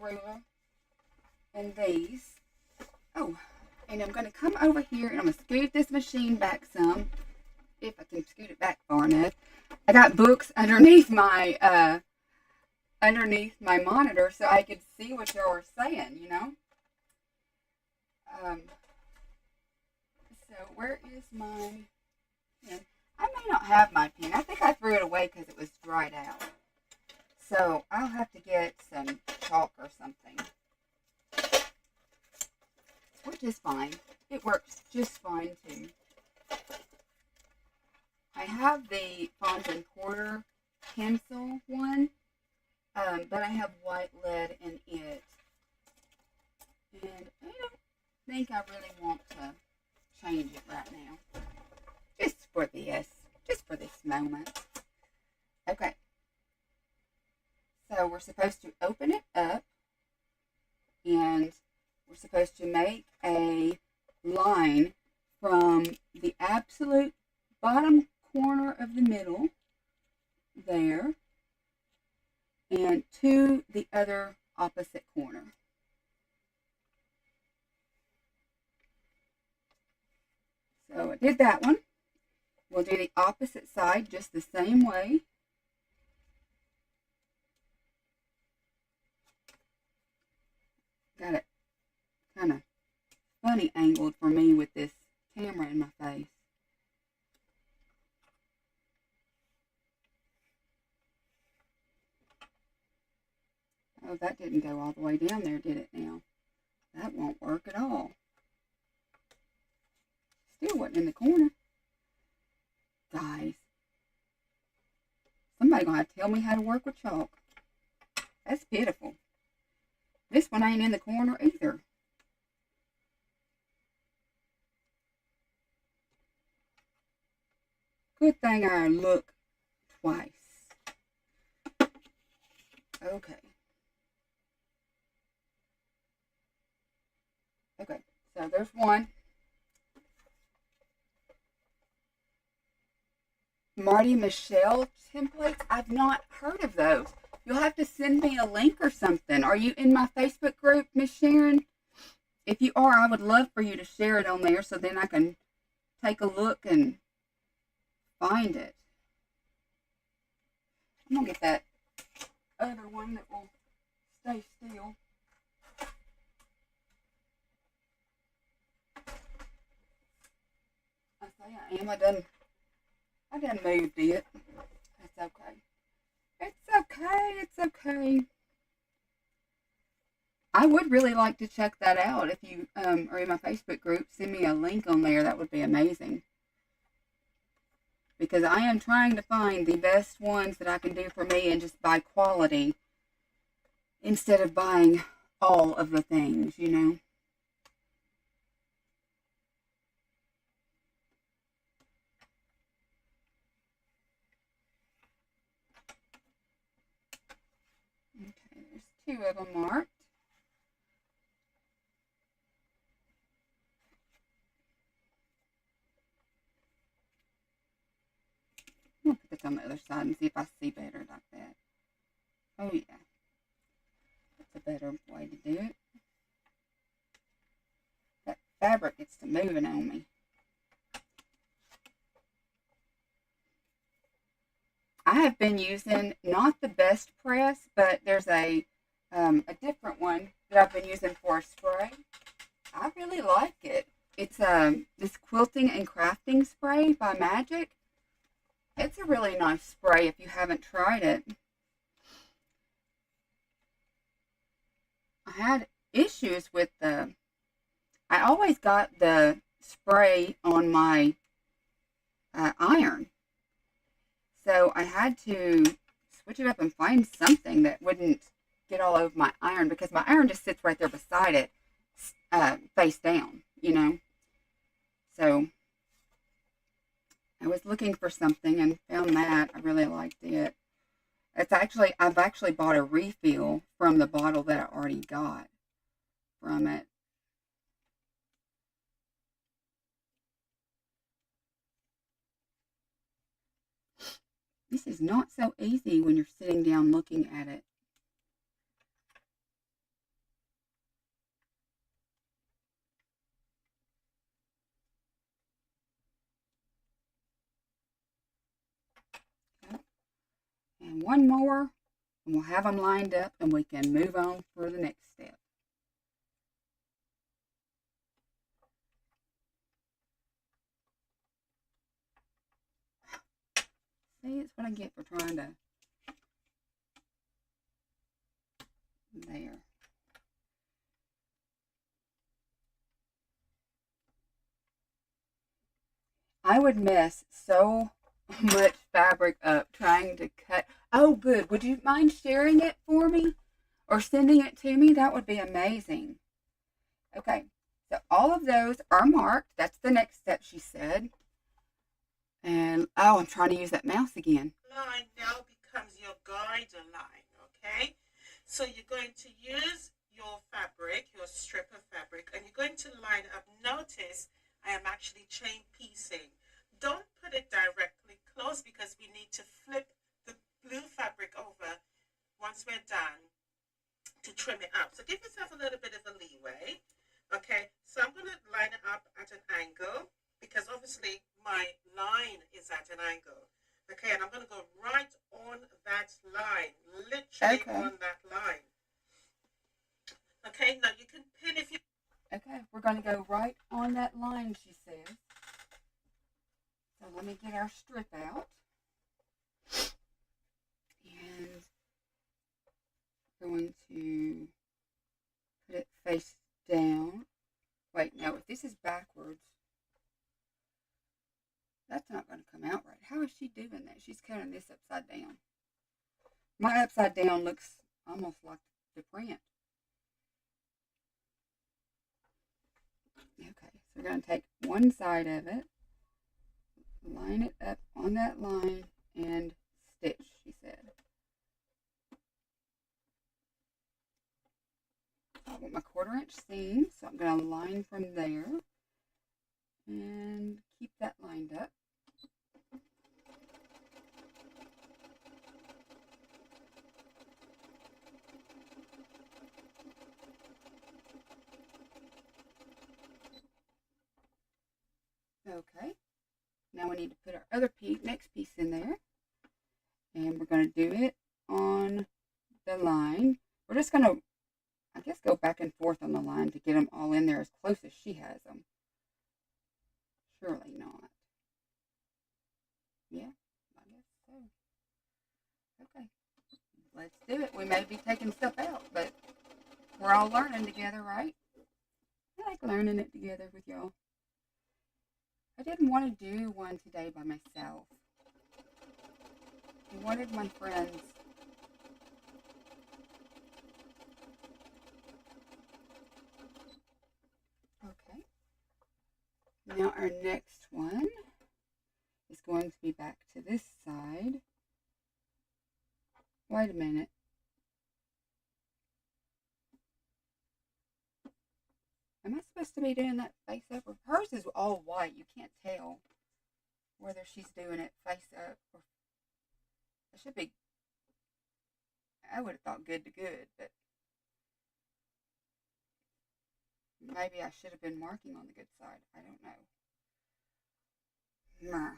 ruler and these. Oh, and I'm going to come over here and I'm going to scoot this machine back some. If I can scoot it back far enough. I got books underneath my monitor so I could see what y'all are saying, you know. So where is my pen? I may not have my pen. I think I threw it away because it was dried out. So I'll have to get some chalk or something. Which is fine. It works just fine too. I have the Fons and Porter pencil one, but I have white lead in it. And I don't think I really want to change it right now. Just for this moment. Okay. So we're supposed to open it up and we're supposed to make a line from the absolute bottom corner of the middle there and to the other opposite corner. So I did that one. We'll do the opposite side just the same way. Got it kind of funny angled for me with this camera in my face. Oh, that didn't go all the way down there, did it now? That won't work at all. Still wasn't in the corner. Guys, somebody gonna have to tell me how to work with chalk. That's pitiful. This one ain't in the corner either. Good thing I look twice. Okay. Okay, so there's one. Marty Michelle templates. I've not heard of those. You'll have to send me a link or something. Are you in my Facebook group, Miss Sharon? If you are, I would love for you to share it on there so then I can take a look and find it. I'm going to get that other one that will stay still. I say I am. I done moved it. That's okay. It's okay. It's okay. I would really like to check that out. If you are in my Facebook group, send me a link on there. That would be amazing. Because I am trying to find the best ones that I can do for me and just buy quality instead of buying all of the things, you know. 2 of them marked. I'm going to put this on the other side and see if I see better like that. Oh yeah, that's a better way to do it. That fabric gets to moving on me. I have been using not the best press, but there's a different one that I've been using for a spray. I really like it. It's this quilting and crafting spray by Magic. It's a really nice spray if you haven't tried it. I had issues with I always got the spray on my iron. So I had to switch it up and find something that wouldn't get all over my iron, because my iron just sits right there beside it, face down, you know. So I was looking for something and found that. I really liked it. I've actually bought a refill from the bottle that I already got from it. This is not so easy when you're sitting down looking at it. Okay. And one more, and we'll have them lined up and we can move on for the next step. See, it's what I get for trying to, there. I would mess so much fabric up trying to cut. Oh, good. Would you mind sharing it for me or sending it to me? That would be amazing. Okay, so all of those are marked. That's the next step, she said. And, oh, I'm trying to use that mouse again. Line now becomes your guider line, okay? So you're going to use your fabric, your strip of fabric, and you're going to line up. Notice I am actually chain piecing. Don't put it directly close because we need to flip the blue fabric over once we're done to trim it up. So give yourself a little bit of a leeway. Okay, so I'm going to line it up at an angle because obviously my line is at an angle. Okay, and I'm going to go right on that line, literally on that line. Okay, now you can pin if you... Okay, we're going to go right on that line, she says. So let me get our strip out. And we're going to put it face down. Wait, no, if this is backwards, that's not going to come out right. How is she doing that? She's cutting this upside down. My upside down looks almost like the print. Okay, so we're going to take one side of it, line it up on that line, and stitch, she said. I want my 1/4 inch seam, so I'm going to line from there and keep that lined up. Okay, now we need to put our other next piece in there, and we're going to do it on the line. We're just going to, I guess, go back and forth on the line to get them all in there as close as she has them. Surely not. Yeah, I guess so. Okay, let's do it. We may be taking stuff out, but we're all learning together, right? I like learning it together with y'all. I didn't want to do one today by myself. I wanted my friends. Okay. Now our next one is going to be back to this side. Wait a minute. supposed to be doing that face up? Or hers is all white. You can't tell whether she's doing it face up or it should be. I would have thought good to good, but maybe I should have been marking on the good side. I don't know. Nah.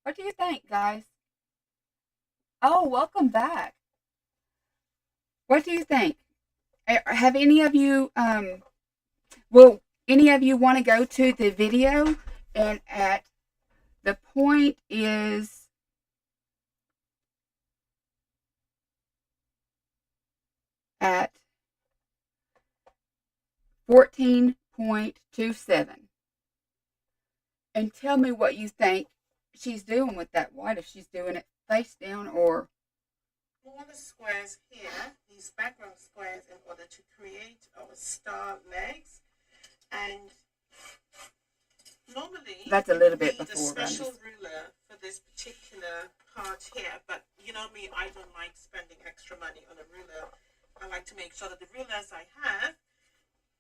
What do you think, guys? Oh, welcome back. What do you think? Have any of you, will any of you want to go to the video and at the point is at 14.27 and tell me what you think she's doing with that white, if she's doing it face down or all the squares here, these background squares, in order to create our star legs. And normally that's a little bit you need before a special ruler for this particular part here, but you know me, I don't like spending extra money on a ruler. I like to make sure that the rulers I have,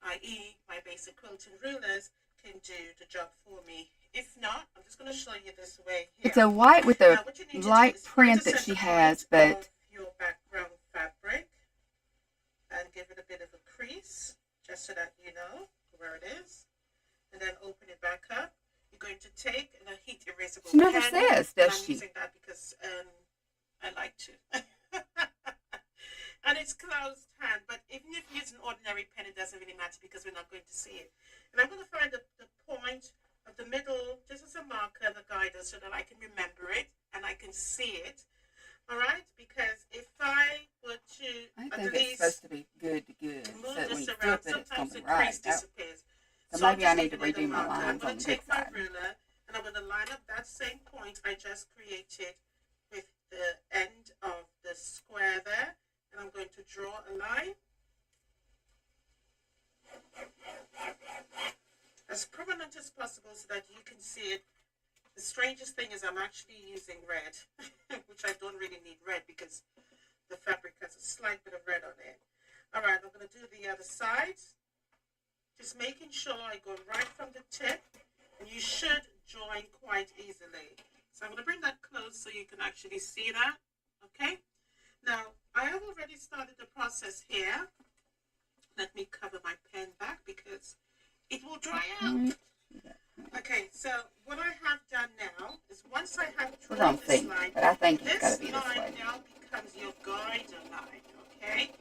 i.e. my basic quilting rulers, can do the job for me. If not, I'm just going to show you this way here. It's a white with a light print find the that she center has, point but of your background fabric and give it a bit of a crease just so that you know where it is, and then open it back up. You're going to take a heat erasable she never pen, says, and does I'm she? using that because I like to. And it's closed hand, but even if you use an ordinary pen, it doesn't really matter because we're not going to see it. And I'm going to find the point of the middle just as a marker, the guide us, so that I can remember it and I can see it. All right, because if I were to I at think it's least supposed to be good to good, move so when this you around, flip it, it's going sometimes to be the right. crease disappears. So I'm maybe I just need to leaving it redo my a marker. I'm lines going on to the good take my side. ruler and I'm going to line up that same point I just created with the end of the square there, and I'm going to draw a line as prominent as possible so that you can see it. The strangest thing is I'm actually using red, which I don't really need red because the fabric has a slight bit of red on it. All right, I'm going to do the other side. Just making sure I go right from the tip, and you should join quite easily. So I'm going to bring that close so you can actually see that. Okay. Now, I have already started the process here. Let me cover my pen back because it will dry out. Okay, so what I have done now is once I have We're drawn going to this see, line, but I think it's got this to be this line way. now becomes your guider line, okay?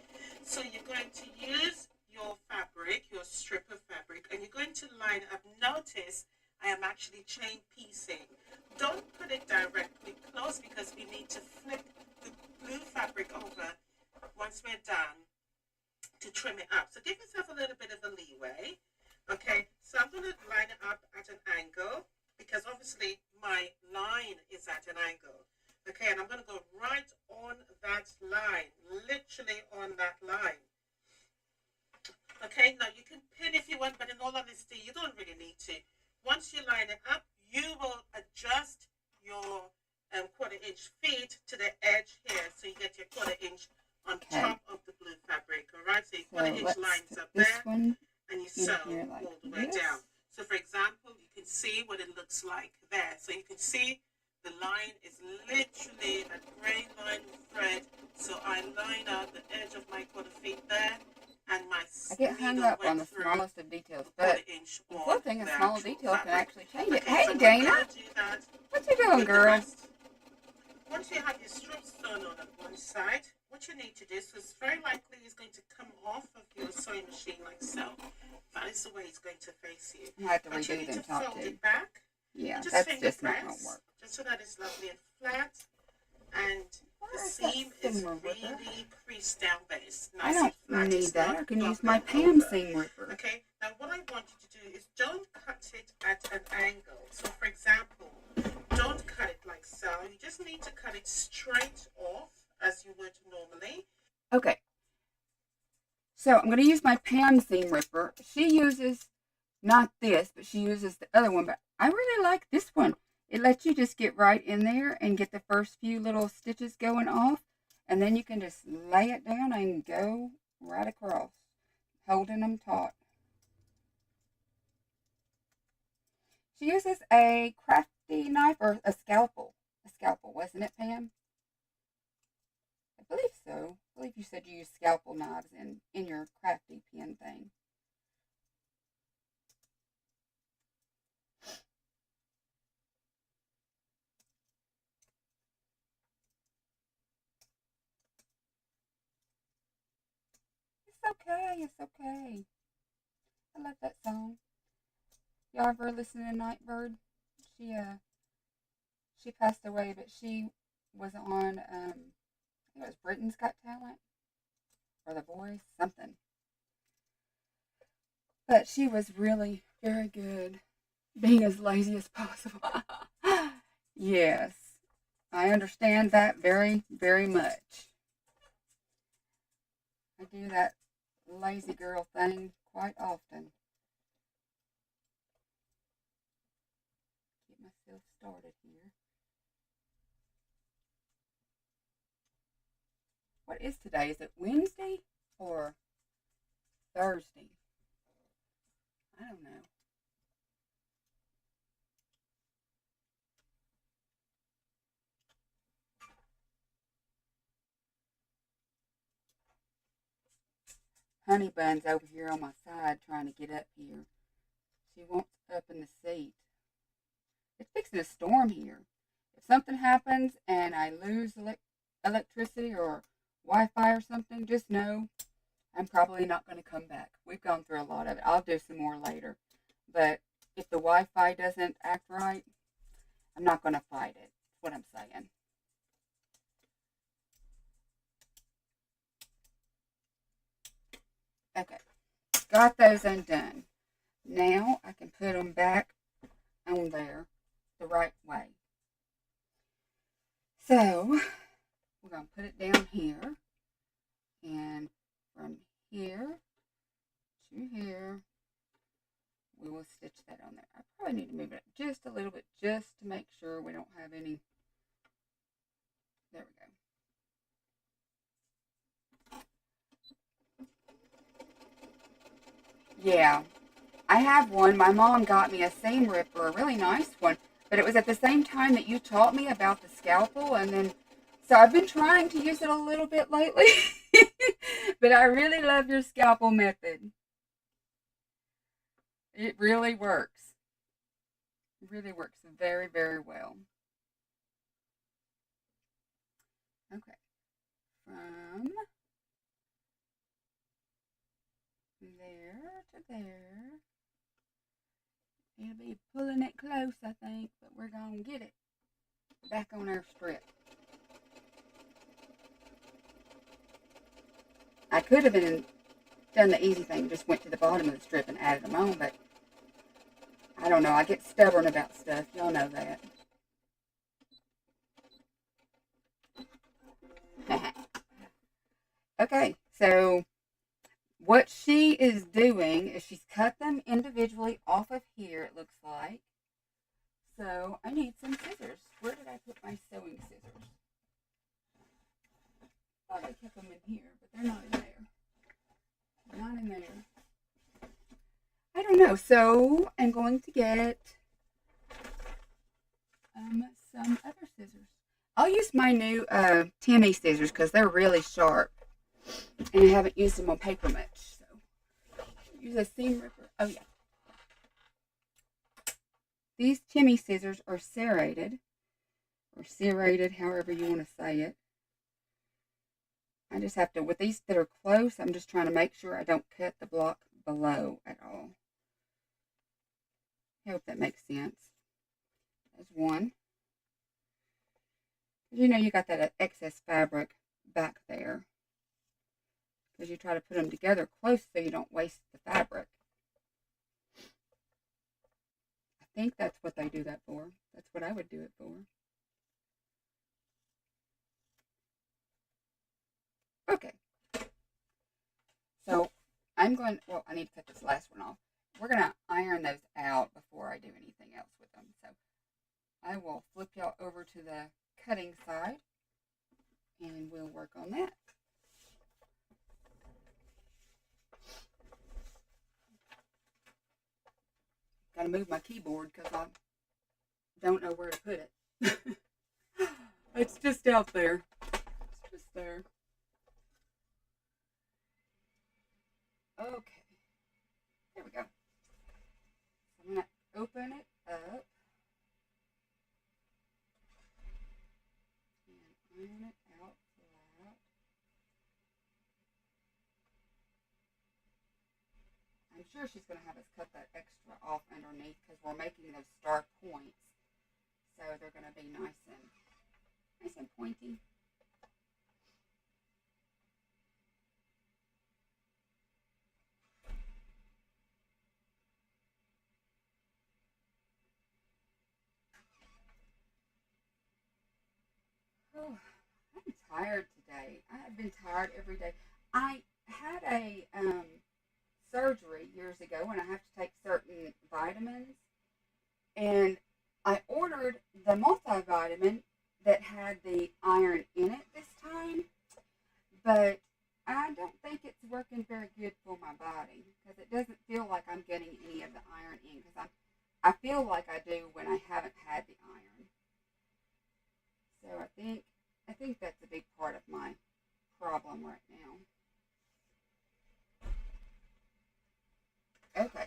So you're going to use your fabric, your strip of fabric, and you're going to line up. Notice I am actually chain piecing. Don't put it directly close because we need to flip the blue fabric over once we're done to trim it up. So give yourself a little bit of a leeway. Okay, so I'm going to line it up at an angle because obviously my line is at an angle. Okay, and I'm going to go right on that line, literally on that line. Okay, now you can pin if you want, but in all honesty, you don't really need to. Once you line it up, you will adjust your 1/4 inch feet to the edge here, so you get your 1/4 inch on top of the blue fabric. All right, so your 1/4 inch lines up there, and you sew like all the way down. So for example, you can see what it looks like there. So you can see the line is literally a gray line of thread. So I line out the edge of my 1/4 feet there, and my I get hung needle up on went the through smallest of details, 1/4 but inch the on cool thing is the small actual detail can fabric. actually change it. Okay, Hey, so we're Dana, gonna do that what you doing, with the girl? rest. Once you have your strips sewn on one side, what you need to do, so it's very likely it's going to come off of your sewing machine like so. That is the way it's going to face you. I have to But you redo need them to top fold too. it back. Yeah, Just that's finger just not going to press, work. just so that it's lovely and flat. And Where the is that seam is seam ripper? really creased down base. I Nice and don't flat. need It's that. not I can use bubbling my Pam over. seam ripper. Okay, now what I want you to do is don't cut it at an angle. So for example, don't cut it like so. You just need to cut it straight off as you would normally. Okay. So I'm going to use my Pam seam ripper. She uses not this, but she uses the other one. But I really like this one. It lets you just get right in there and get the first few little stitches going off. And then you can just lay it down and go right across. holding them taut. She uses a crafty knife or a scalpel. A scalpel, wasn't it, Pam? I believe so. I believe you said you use scalpel knives in your crafty pen thing. It's okay, it's okay. I love that song. Y'all ever listen to Nightbird? She passed away, but she was on I think it was Britain's Got Talent or The Voice, something. But she was really very good, being as lazy as possible. Yes, I understand that very, very much. I do that lazy girl thing quite often. Get myself started here. What is today? Is it Wednesday or Thursday? I don't know. Honey Bun's over here on my side trying to get up here. She wants up in the seat. It's fixing to storm here. If something happens and I lose electricity or Wi-Fi or something, just know I'm probably not going to come back. We've gone through a lot of it. I'll do some more later. But if the Wi-Fi doesn't act right, I'm not going to fight it. That's what I'm saying. Okay, got those undone. Now I can put them back on there the right way. So we're going to put it down here, and from here to here, we will stitch that on there. I probably need to move it just a little bit just to make sure we don't have any. There we go. Yeah, I have one. My mom got me a seam ripper, a really nice one, but it was at the same time that you taught me about the scalpel, and then so I've been trying to use it a little bit lately. But I really love your scalpel method. It really works. It really works very, very well. Okay, from there to there. It'll be pulling it close, I think, but we're going to get it back on our strip. I could have done the easy thing, just went to the bottom of the strip and added them on, but I don't know. I get stubborn about stuff. Y'all know that. Okay, so what she is doing is she's cut them individually off of here, it looks like. So I need some scissors. Where did I put my sewing scissors? I thought I kept them in here, but they're not in there. Not in there. I don't know. So I'm going to get some other scissors. I'll use my new Timmy scissors because they're really sharp. And I haven't used them on paper much. So use a seam ripper. Oh, yeah. These Timmy scissors are serrated, or serrated, however you want to say it. I just have to, with these that are close, I'm just trying to make sure I don't cut the block below at all. I hope that makes sense. There's one. You know you got that excess fabric back there. Because you try to put them together close so you don't waste the fabric. I think that's what they do that for. That's what I would do it for. Okay. So I'm going, well, I need to cut this last one off. We're going to iron those out before I do anything else with them. So I will flip y'all over to the cutting side and we'll work on that. Gotta move my keyboard because I don't know where to put it. It's just out there. It's just there. Okay. There we go. So I'm going to open it up and iron it out flat. I'm sure she's going to have us cut that extra off underneath because we're making those star points. So they're going to be nice and pointy. Oh, I'm tired today. I have been tired every day. I had a surgery years ago when I have to take certain vitamins, and I ordered the multivitamin that had the iron in it this time, but I don't think it's working very good for my body because it doesn't feel like I'm getting any of the iron in because I feel like I do when I haven't had the iron. So I think that's a big part of my problem right now. Okay,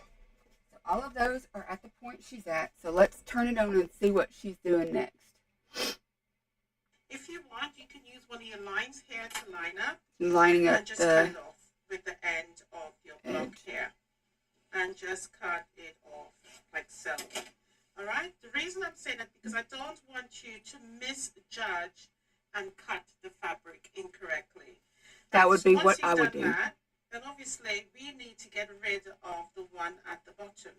so all of those are at the point she's at. So let's turn it on and see what she's doing next. If you want, you can use one of your lines here to line up. Lining up and just cut it off with the end of your block here. And just cut it off like so. Alright? The reason I'm saying that because I don't want you to misjudge and cut the fabric incorrectly. That would be what I would do. That, then obviously we need to get rid of the one at the bottom.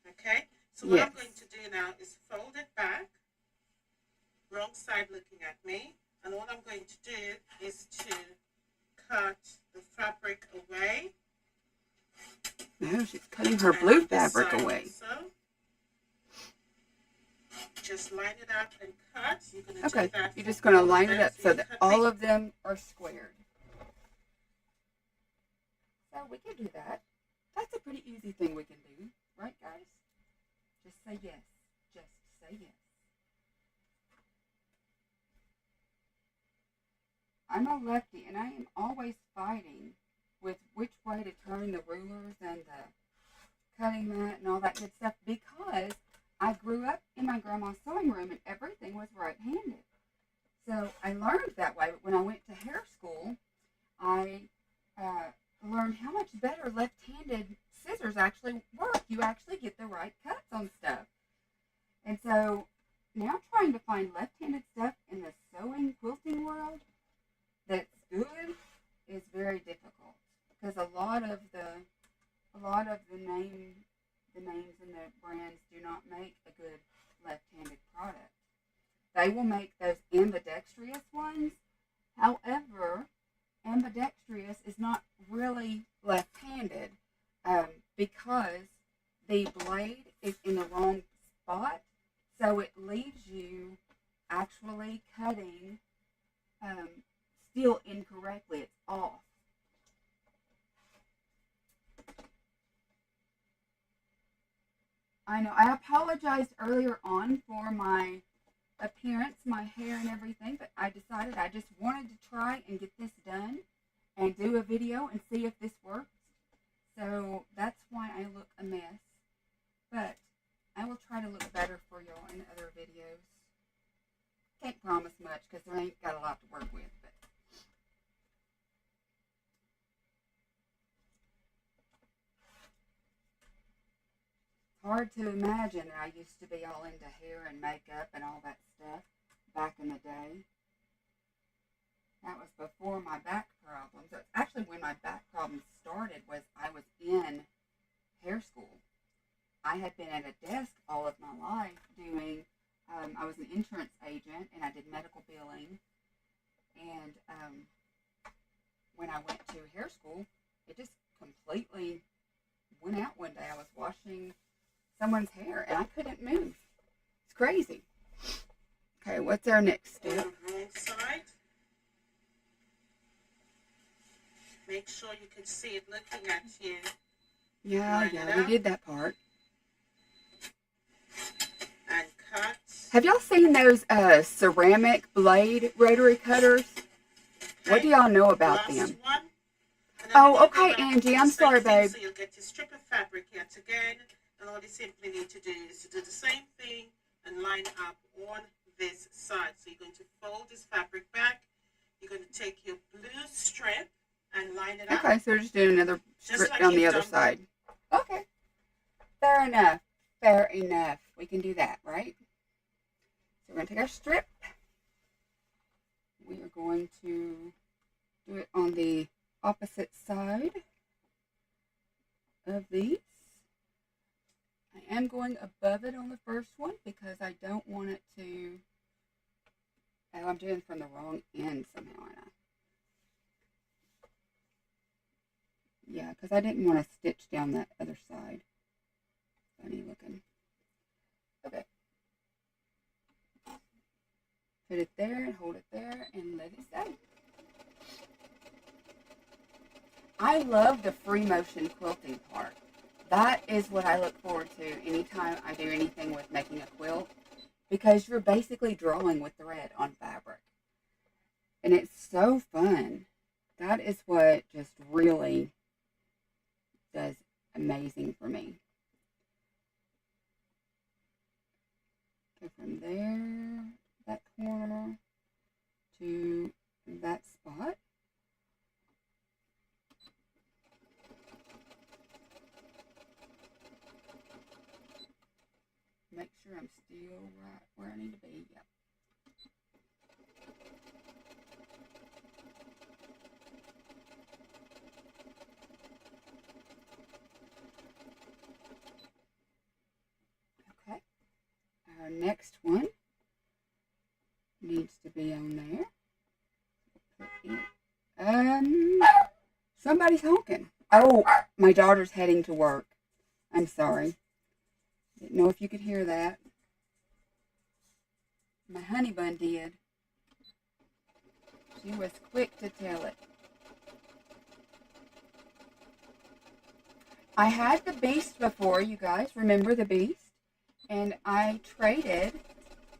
Okay? So what I'm going to do now is fold it back. Wrong side looking at me. And all I'm going to do is to cut the fabric away. No, she's cutting her blue fabric away. So just line it up and cut. You're going to okay, do that you're just going to line it up so that all of them are squared. So we can do that. That's a pretty easy thing we can do. Right, guys? Just say yes. Just say yes. I'm a lefty, and I am always fighting with which way to turn the rulers and the cutting mat and all that good stuff because I grew up in my grandma's sewing room and everything was right-handed. So I learned that way, but when I went to hair school, I learned how much better left-handed scissors actually work. You actually get the right cuts on stuff. And so now trying to find left-handed stuff in the sewing quilting world that's good is very difficult because a lot of the names and the brands do not make a good left-handed product. They will make those ambidextrous ones. However, ambidextrous is not really left-handed because the blade is in the wrong spot, so it leaves you actually cutting still incorrectly. It's off. I know. I apologized earlier on for my appearance, my hair and everything, but I decided I just wanted to try and get this done and do a video and see if this works. So that's why I look a mess. But I will try to look better for y'all in other videos. Can't promise much because there ain't got a lot to work with. But hard to imagine that I used to be all into hair and makeup and all that stuff back in the day. That was before my back problems. Actually, when my back problems started was I was in hair school. I had been at a desk all of my life doing, I was an insurance agent and I did medical billing. And when I went to hair school, it just completely went out one day. I was washing someone's hair and I couldn't move. It's crazy. Okay, what's our next step? Wrong side. Make sure you can see it looking at you. Yeah, we did that part. Have y'all seen those ceramic blade rotary cutters? What do y'all know about Last them? one. And then we're Oh, going to go okay, back and Angie, do the I'm same sorry, thing. babe. So you'll get your strip of fabric yet again. And all you simply need to do is to do the same thing and line up on this side. So you're going to fold this fabric back. You're going to take your blue strip and line it up. Okay, so we're just doing another Just strip like on the you've other done. side. Okay, fair enough. Fair enough. We can do that, right? So we're going to take our strip. We are going to do it on the opposite side of these. I am going above it on the first one because I don't want it to... Oh, I'm doing from the wrong end somehow, aren't I? Yeah, because I didn't want to stitch down that other side. Funny looking. Okay. Put it there and hold it there and let it stay. I love the free motion quilting part. That is what I look forward to anytime I do anything with making a quilt, because you're basically drawing with thread on fabric. And it's so fun. That is what just really does amazing for me. Go from there, that corner, to that spot. Make sure I'm still right where I need to be. Yep. Okay. Our next one needs to be on there. Somebody's honking. Oh, my daughter's heading to work. I'm sorry. Didn't know if you could hear that. My honey bun did. She was quick to tell it. I had the Beast before, you guys. Remember the Beast? And I traded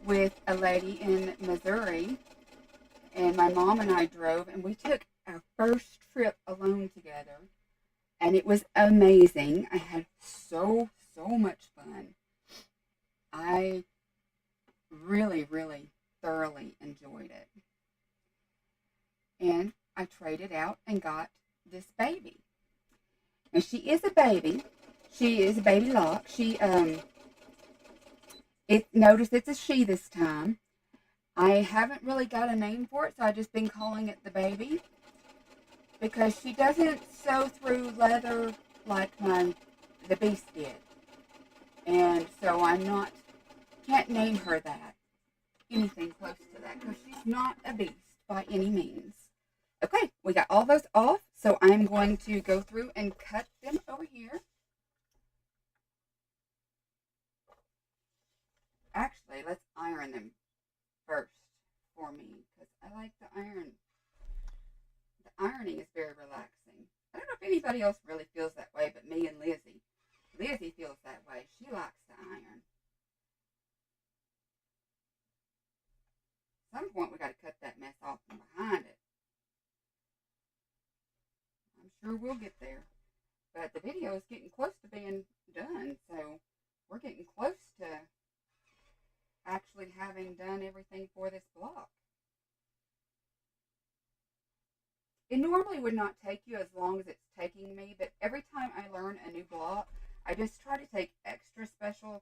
with a lady in Missouri. And my mom and I drove, and we took our first trip alone together. And it was amazing. I had so much fun. I really thoroughly enjoyed it. And I traded out and got this baby. And she is a baby. She is a baby lock. Notice it's a she this time. I haven't really got a name for it, so I've just been calling it the baby. Because she doesn't sew through leather like the Beast did. And so can't name her that. Anything close to that, because she's not a beast by any means. Okay, we got all those off, so I'm going to go through and cut them over here. Actually, let's iron them first for me, because I like to iron. The ironing is very relaxing. I don't know if anybody else really feels that way, but me and Lizzie. Lizzie feels that way. She likes to iron. At some point, we got to cut that mess off from behind it. I'm sure we'll get there. But the video is getting close to being done, so we're getting close to actually having done everything for this block. It normally would not take you as long as it's taking me, but every time I learn a new block, I just try to take extra special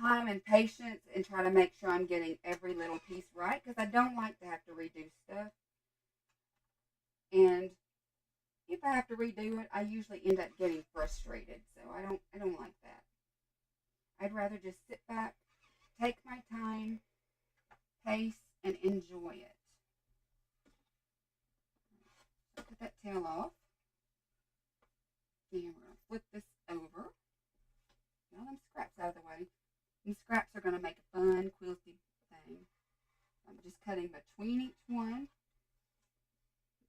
time and patience and try to make sure I'm getting every little piece right, because I don't like to have to redo stuff. And if I have to redo it, I usually end up getting frustrated, so I don't like that. I'd rather just sit back, take my time, pace, and enjoy it. Put that tail off. And we're going to flip this over. Get all them scraps out of the way. These scraps are going to make a fun quilty thing. I'm just cutting between each one,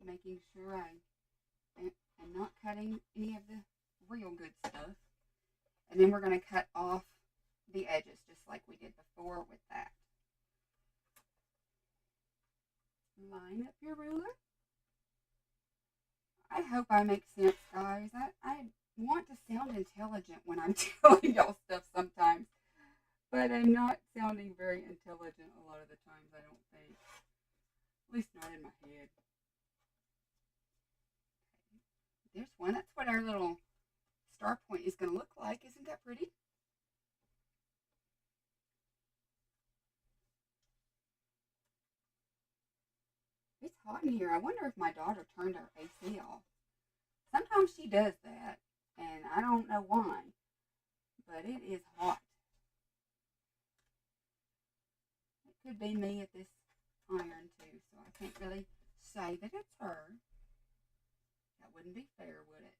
making sure I'm not cutting any of the real good stuff. And then we're going to cut off the edges just like we did before with that. Line up your ruler. I hope I make sense, guys. I want to sound intelligent when I'm telling y'all stuff sometimes, but I'm not sounding very intelligent a lot of the times, I don't think. At least not in my head. There's one. That's what our little star point is going to look like. Isn't that pretty? It's hot in here. I wonder if my daughter turned her AC off. Sometimes she does that, and I don't know why, but it is hot. It could be me at this iron too, so I can't really say that it's her. That wouldn't be fair, would it?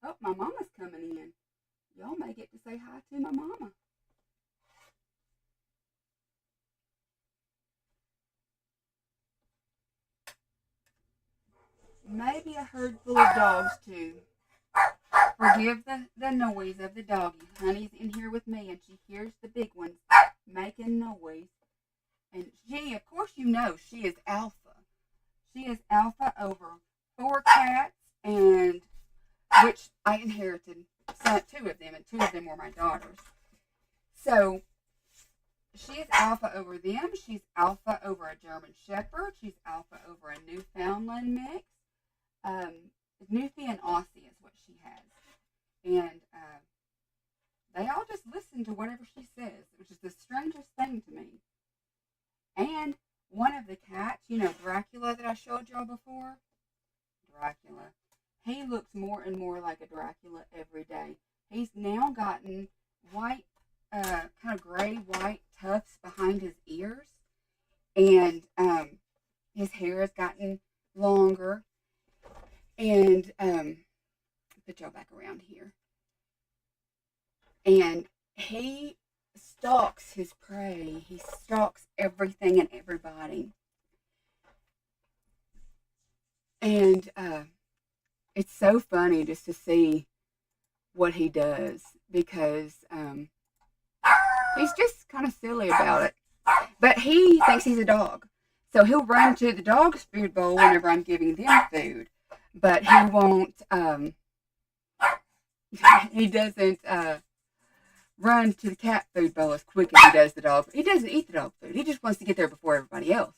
Oh, my mama's coming in. Y'all may get to say hi to my mama. Maybe a herd full of dogs too. Forgive the noise of the doggy. Honey's in here with me and she hears the big ones making noise. And she, of course you know, she is alpha. She is alpha over 4 cats, and which I inherited 2 of them, and 2 of them were my daughters. So she is alpha over them. She's alpha over a German Shepherd. She's alpha over a Newfoundland mix. Newfie and Aussie is what she has. And they all just listen to whatever she says, which is the strangest thing to me. And one of the cats, you know, Dracula that I showed y'all before, Dracula, he looks more and more like a Dracula every day. He's now gotten white, kind of gray, white tufts behind his ears. And his hair has gotten longer. And put y'all back around here. And he stalks his prey. He stalks everything and everybody. And it's so funny just to see what he does, because he's just kind of silly about it. But he thinks he's a dog. So he'll run to the dog's food bowl whenever I'm giving them food. But he won't, he doesn't run to the cat food bowl as quick as he does the dog. He doesn't eat the dog food. He just wants to get there before everybody else.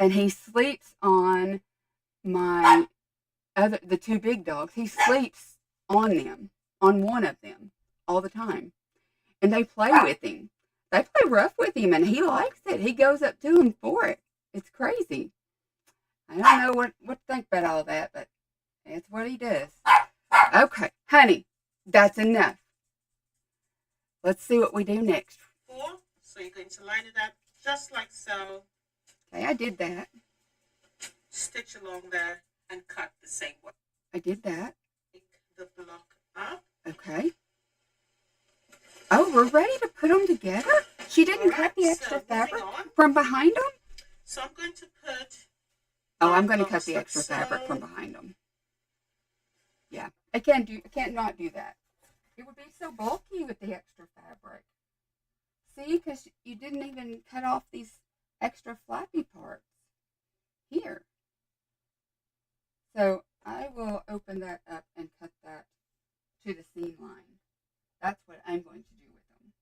And he sleeps on the 2 big dogs. He sleeps on them, on one of them, all the time. And they play with him. They play rough with him, and he likes it. He goes up to him for it. It's crazy. I don't know what to think about all that, but that's what he does. Okay, honey, that's enough. Let's see what we do next. 4. So you're going to line it up just like so. Okay, I did that. Stitch along there and cut the same way. I did that. Take the block up. Okay. Oh, we're ready to put them together? She didn't cut the extra fabric from behind them? So I'm going to put... Oh, I'm going to cut the extra fabric from behind them. Yeah, I can't not do that. It would be so bulky with the extra fabric. See, because you didn't even cut off these extra flappy parts here. So I will open that up and cut that to the seam line. That's what I'm going to do with them.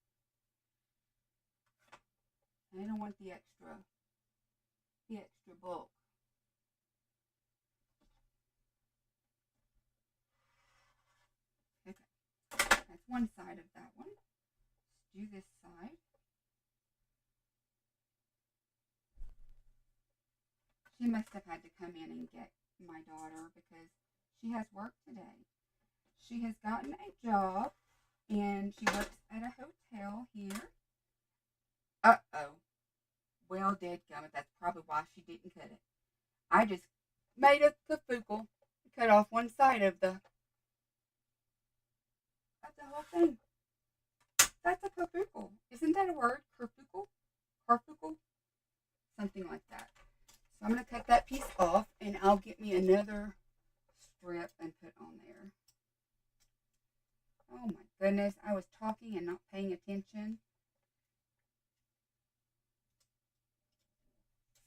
I don't want the extra bulk. That's one side of that one. Let's do this side. She must have had to come in and get my daughter because she has work today. She has gotten a job and she works at a hotel here. Uh-oh. Well, dadgummit, that's probably why she didn't cut it. I just made a kerfuffle, cut off one side of the... That's the whole thing. That's a kerfuffle. Isn't that a word? Kerfuffle? Kerfuffle? Something like that. So I'm going to cut that piece off, and I'll get me another strip and put goodness, I was talking and not paying attention.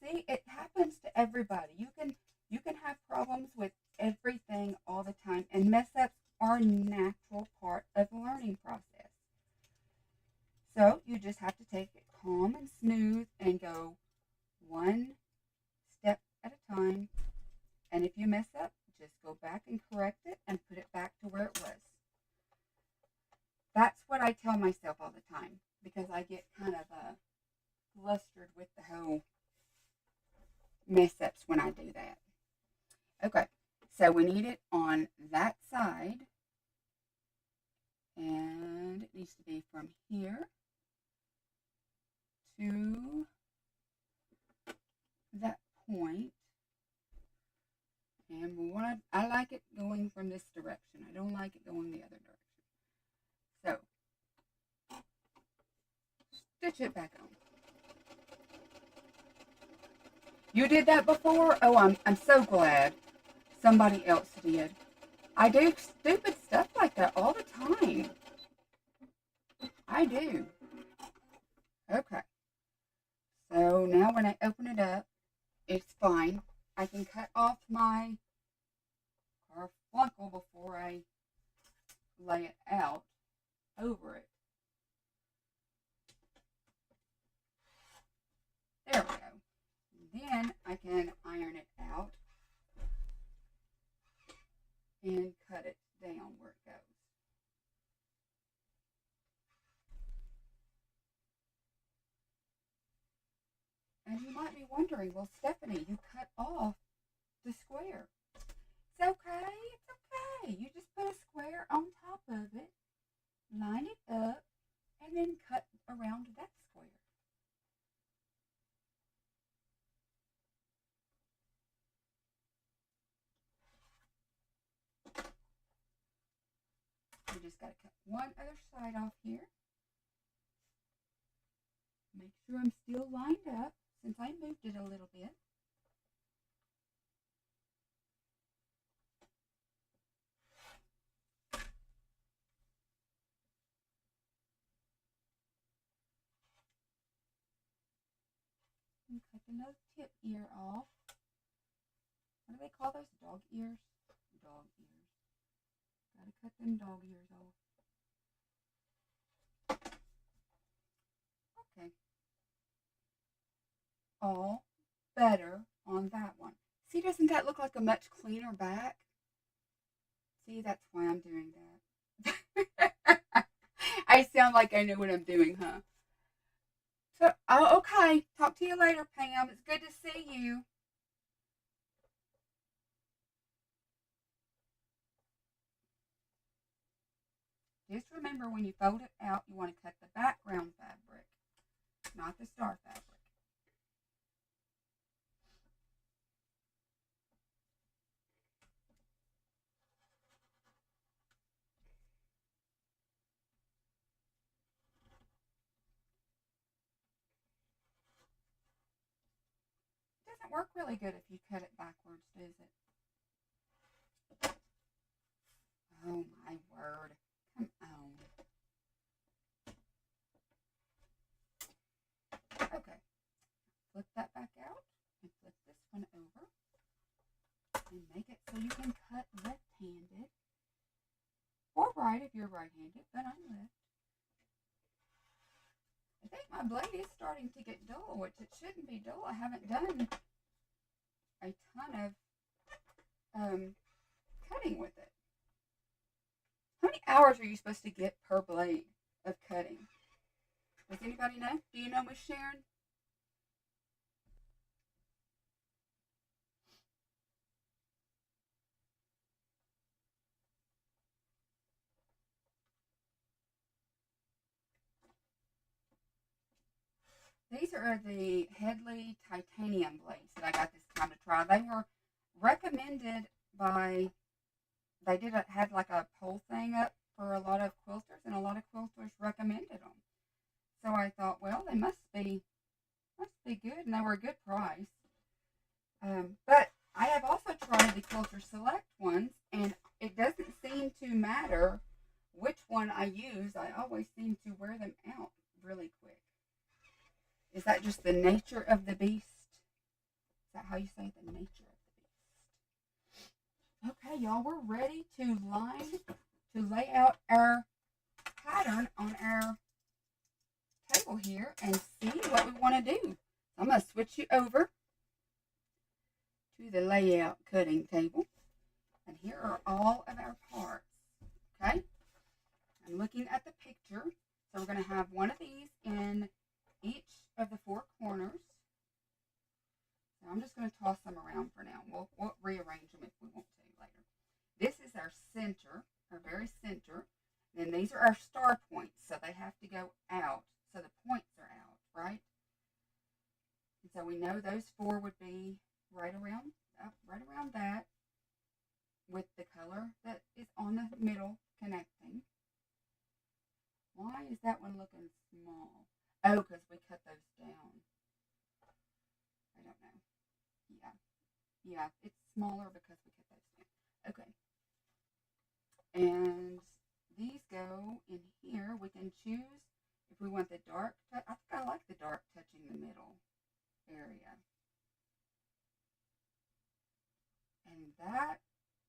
See, it happens to everybody. You can have problems with everything all the time, and mess ups are a natural part of the learning process. So you just have to take it calm and smooth and go one step at a time. And if you mess up, just go back and correct it and put it back to where it was. That's what I tell myself all the time because I get kind of flustered with the whole mess ups when I do that. Okay, so we need it on that side, and it needs to be from here to that point. And I like it going from this direction. I don't like it going the other direction. So, stitch it back on. You did that before? Oh, I'm so glad somebody else did. I do stupid stuff like that all the time. I do. Okay. So now when I open it up, it's fine. I can cut off my carfunkel before I lay it out over it. There we go. Then I can iron it out and cut it down where it goes. And you might be wondering, well, Stephanie, you cut off the square. It's okay. It's okay. You just put a square on top of it, line it up, and then cut around that square. You just got to cut one other side off here. Make sure I'm still lined up since I moved it a little bit. And cut the nose tip ear off. What do they call those? Dog ears? Dog ears. Gotta cut them dog ears off. Okay. All better on that one. See, doesn't that look like a much cleaner back? See, that's why I'm doing that. I sound like I know what I'm doing, huh? So, oh, okay. Talk to you later, Pam. It's good to see you. Just remember when you fold it out, you want to cut the background fabric, not the star fabric. It doesn't work really good if you cut it backwards, does it? Oh my word. Come on. Okay. Flip that back out and flip this one over. And make it so you can cut left-handed. Or right if you're right-handed, but I'm left. I think my blade is starting to get dull, which it shouldn't be dull. I haven't done a ton of cutting with it. How many hours are you supposed to get per blade of cutting? Does anybody know? Do you know, Miss Sharon? These are the Headley titanium blades that I got this time to try. They were recommended by, had like a poll thing up for a lot of quilters, and a lot of quilters recommended them. So I thought, well, they must be good, and they were a good price. But I have also tried the Quilter Select ones, and it doesn't seem to matter which one I use, I always seem to wear them out really quick. Is that just the nature of the beast? Is that how you say the nature of the beast? Okay, y'all, we're ready to lay out our pattern on our table here and see what we want to do. I'm going to switch you over to the layout cutting table. And here are all of our parts. Okay? I'm looking at the picture. So we're going to have one of these in each of the four corners. So I'm just going to toss them around for now. We'll rearrange them if we want to later. This is our center, our very center. And these are our star points, so they have to go out. So the points are out, right? And so we know those four would be right around that, with the color that is on the middle connecting. Why is that one looking small? Oh, because we cut those down. I don't know. Yeah, it's smaller because we cut those down. Okay. And these go in here. We can choose if we want the dark touch. I think I like the dark touching the middle area. And that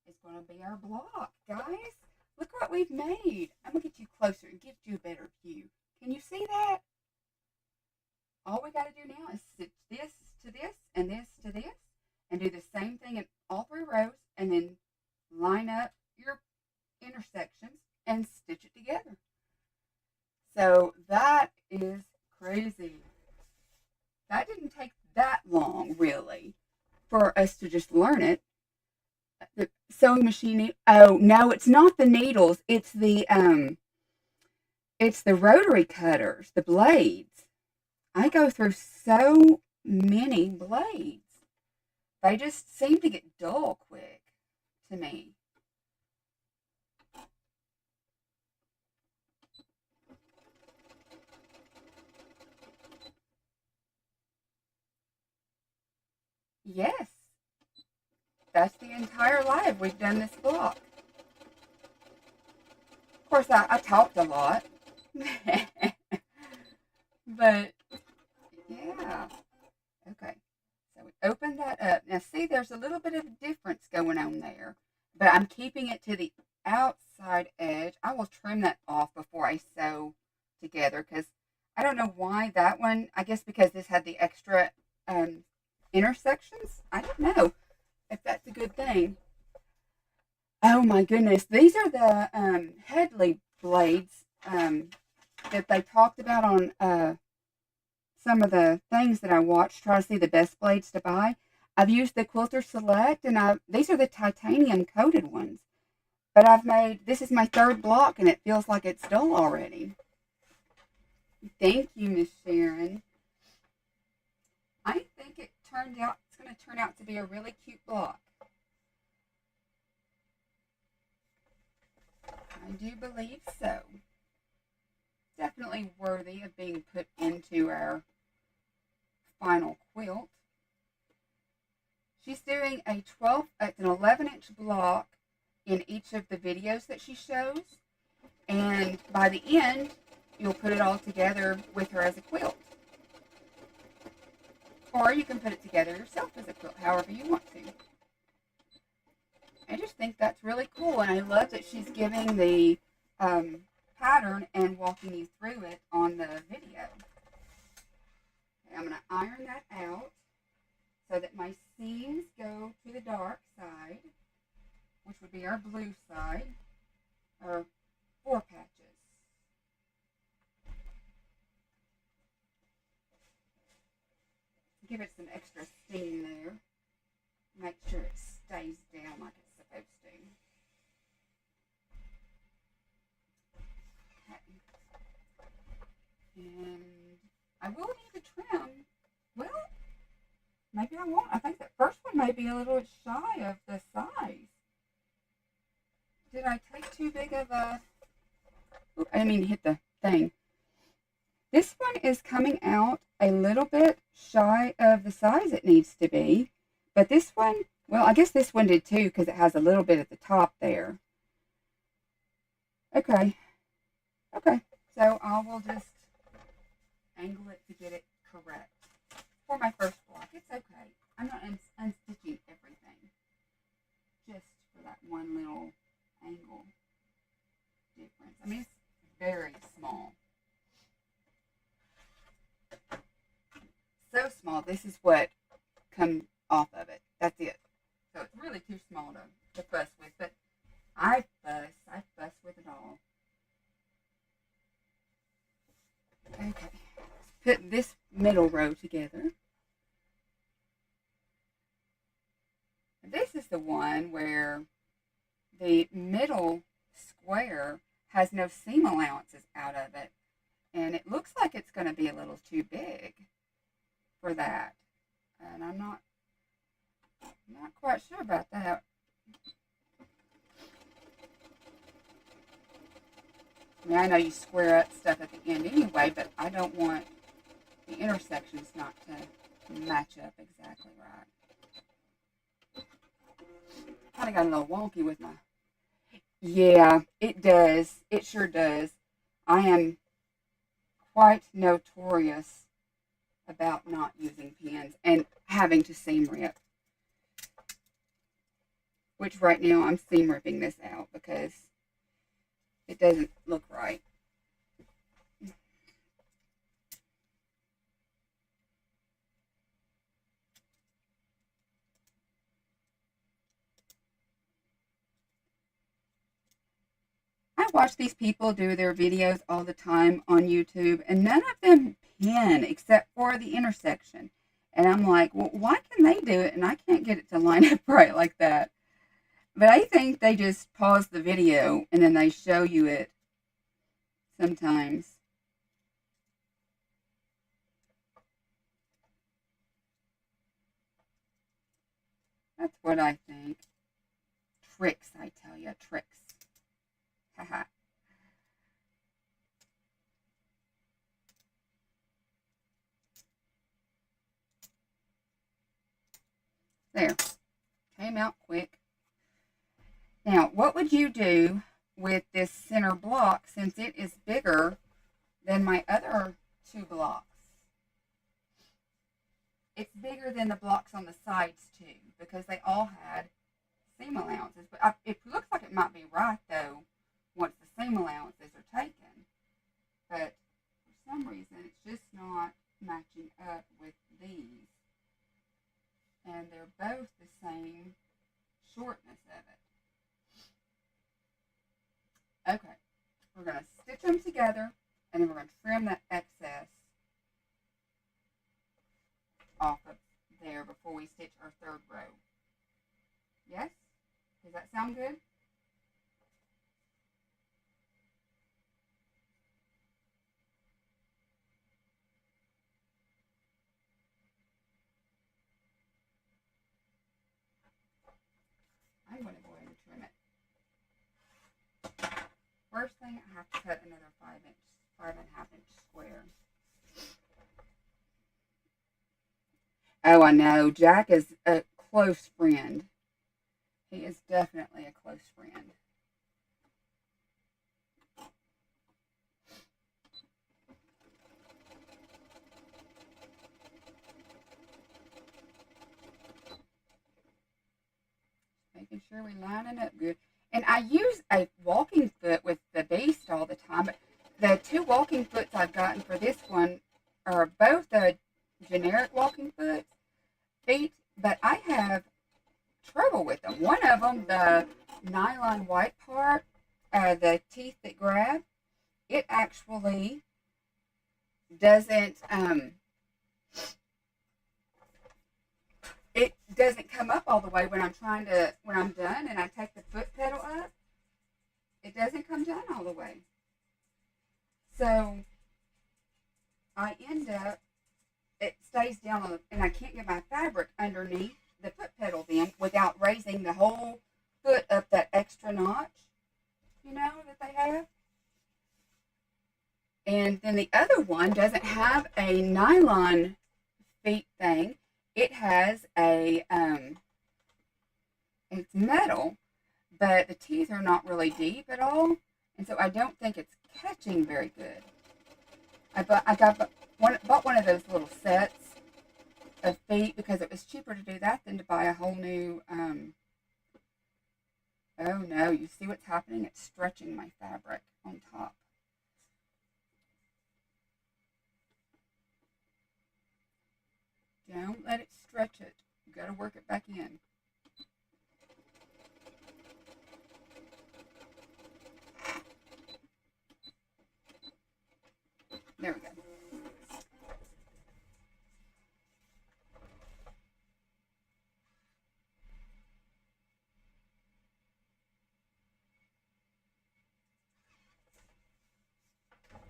is going to be our block, guys. Look what we've made. I'm going to get you closer and give you a better view. Can you see that? All we got to do now is stitch this to this and this to this and do the same thing in all three rows and then line up your intersections and stitch it together. So that is crazy. That didn't take that long, really, for us to just learn it. The sewing machine. Oh no, it's not the needles. It's the rotary cutters, the blades. I go through so many blades. They just seem to get dull quick to me. Yes. That's the entire life we've done this block. Of course, I talked a lot. But, yeah. Okay. So we open that up. Now, see, there's a little bit of difference going on there. But I'm keeping it to the outside edge. I will trim that off before I sew together. Because I don't know why that one. I guess because this had the extra intersections. I don't know if that's a good thing. Oh my goodness, these are the Headley blades that they talked about on some of the things that I watched, try to see the best blades to buy. I've used the Quilter Select, and these are the titanium coated ones. But this is my third block, and it feels like it's dull already. Thank you, Miss Sharon. I think it's going to turn out to be a really cute block. I do believe so. Definitely worthy of being put into our final quilt. She's doing an 11-inch block in each of the videos that she shows. And by the end, you'll put it all together with her as a quilt. Or you can put it together yourself as a quilt, however you want to. I just think that's really cool, and I love that she's giving the pattern and walking you through it on the video. Okay, I'm going to iron that out so that my seams go to the dark side, which would be our blue side, our 4 patches. Give it some extra steam there. Make sure it stays down like it's supposed to. Okay. And I will need to trim. Well, maybe I won't. I think that first one may be a little shy of the size. Did I take too big of a... Oops, I didn't mean to hit the thing. This one is coming out a little bit shy of the size it needs to be. But this one, well, I guess this one did too because it has a little bit at the top there. Okay. Okay. So I will just angle it to get it correct. For my first block, it's okay. I'm not unstitching everything. Just for that one little angle difference. I mean, it's very small. So small. This is what comes off of it. That's it. So it's really too small to fuss with. But I fuss with it all. Okay. Let's put this middle row together. This is the one where the middle square has no seam allowances out of it. And it looks like it's going to be a little too big for that. And I'm not quite sure about that. I mean, I know you square up stuff at the end anyway, but I don't want the intersections not to match up exactly right. Kind of got a little wonky with my... Yeah, it does. It sure does. I am quite notorious about not using pins and having to seam rip. Which right now I'm seam ripping this out because it doesn't look right. I watch these people do their videos all the time on YouTube, and none of them pin except for the intersection. And I'm like, well, why can they do it and I can't get it to line up right like that? But I think they just pause the video and then they show you it sometimes. That's what I think. Tricks, I tell you, tricks. Haha. There. Came out quick. Now, what would you do with this center block since it is bigger than my other two blocks? It's bigger than the blocks on the sides too because they all had seam allowances. But it looks like it might be right though once the seam allowances are taken. But for some reason it's just not matching up with these. And they're both the same shortness of it. Okay, we're going to stitch them together and then we're going to trim that excess off of there before we stitch our third row. Yes? Does that sound good? I'm going to go ahead and trim it. First thing, I have to cut another 5.5 inch square. Oh, I know. Jack is a close friend. He is definitely a close friend. Making sure we line it up good. And I use a walking foot with the Beast all the time, but the two walking foots I've gotten for this one are both the generic walking feet, but I have trouble with them. One of them, the nylon white part, the teeth that grab, it actually doesn't it doesn't come up all the way when I'm done and I take the foot pedal up. It doesn't come down all the way. So I end up, it stays down on and I can't get my fabric underneath the foot pedal then without raising the whole foot up that extra notch, that they have. And then the other one doesn't have a nylon feet thing. It has it's metal, but the teeth are not really deep at all. And so I don't think it's catching very good. I bought one of those little sets of feet because it was cheaper to do that than to buy a whole new. Oh no! You see what's happening? It's stretching my fabric on top. Don't let it stretch it. You got to work it back in. There we go.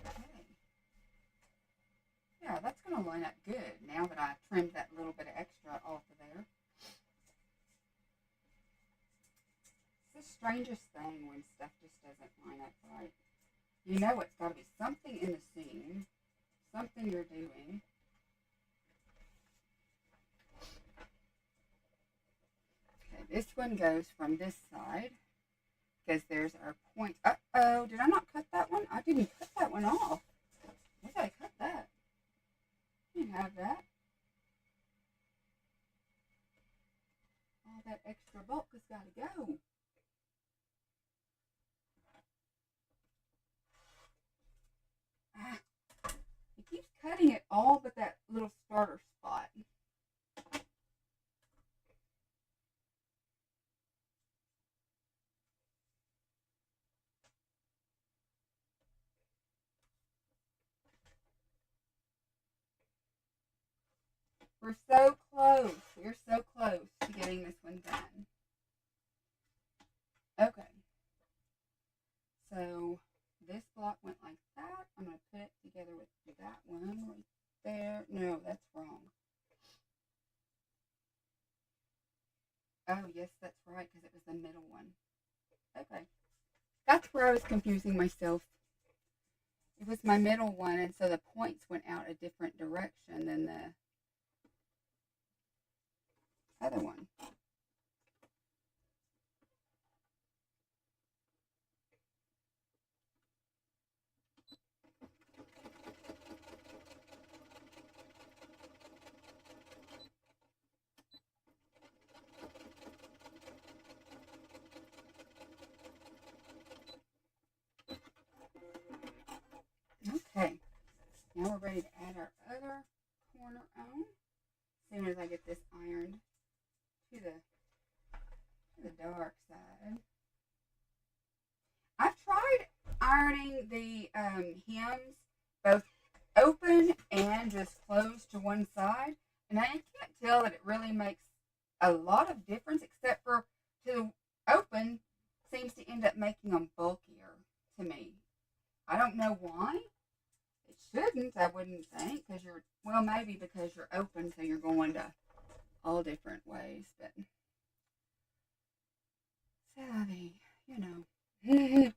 Okay. Yeah, that's going to line up good now that I trimmed that little bit of extra off of there. It's the strangest thing when stuff just doesn't line up right. You know it's got to be something in the seam, something you're doing. Okay, this one goes from this side because there's our point. Uh-oh, did I not cut that one? I didn't cut that one off. Why did I cut that? I didn't have that. All that extra bulk has got to go. Ah, it keeps cutting it all but that little starter spot. We're so close. We're so close to getting this one done. Okay. So this block went like that. I'm going to put it together with that one right there. No, that's wrong. Oh, yes, that's right, because it was the middle one. Okay. That's where I was confusing myself. It was my middle one, and so the points went out a different direction than the other one. Okay. Now we're ready to add our other corner on. As soon as I get this ironed to the dark side. I've tried ironing the hems both open and just closed to one side, and I can't tell that it really makes a lot of difference, except for to open seems to end up making them bulkier to me. I don't know why. It shouldn't, I wouldn't think, because well, maybe because you're open, so you're going to all different ways, but savvy, you know. Okay,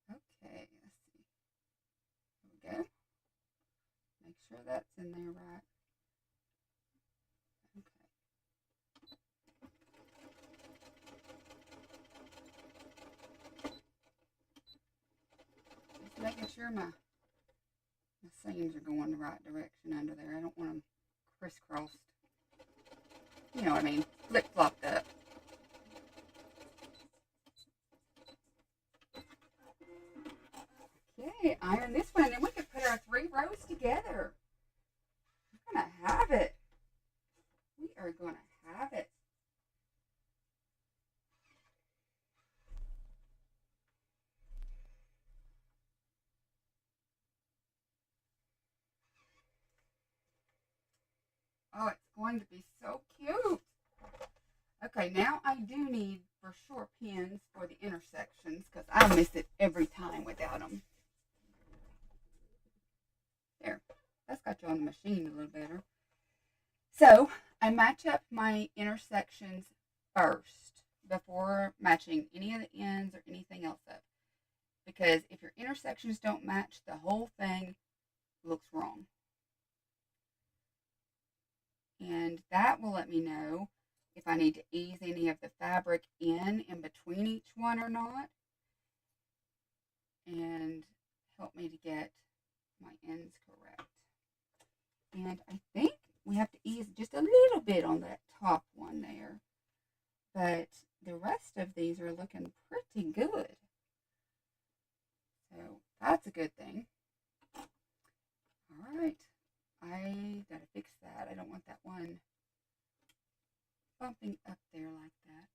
let's see. There we go. Make sure that's in there right. Okay. Just making sure my seams are going the right direction under there. I don't want them crisscrossed. You know what I mean? Flip-flopped up. Okay, iron this one, and then we could put our 3 rows together. We're going to have it. We are going to have it. Oh, it's going to be so cute. Okay, now I do need for sure pins for the intersections because I miss it every time without them. There, that's got you on the machine a little better. So I match up my intersections first before matching any of the ends or anything else up. Because if your intersections don't match, the whole thing looks wrong. And that will let me know if I need to ease any of the fabric in between each one or not, and help me to get my ends correct. And I think we have to ease just a little bit on that top one there, but the rest of these are looking pretty good. So that's a good thing. All right, I gotta fix that. I don't want that one bumping up there like that.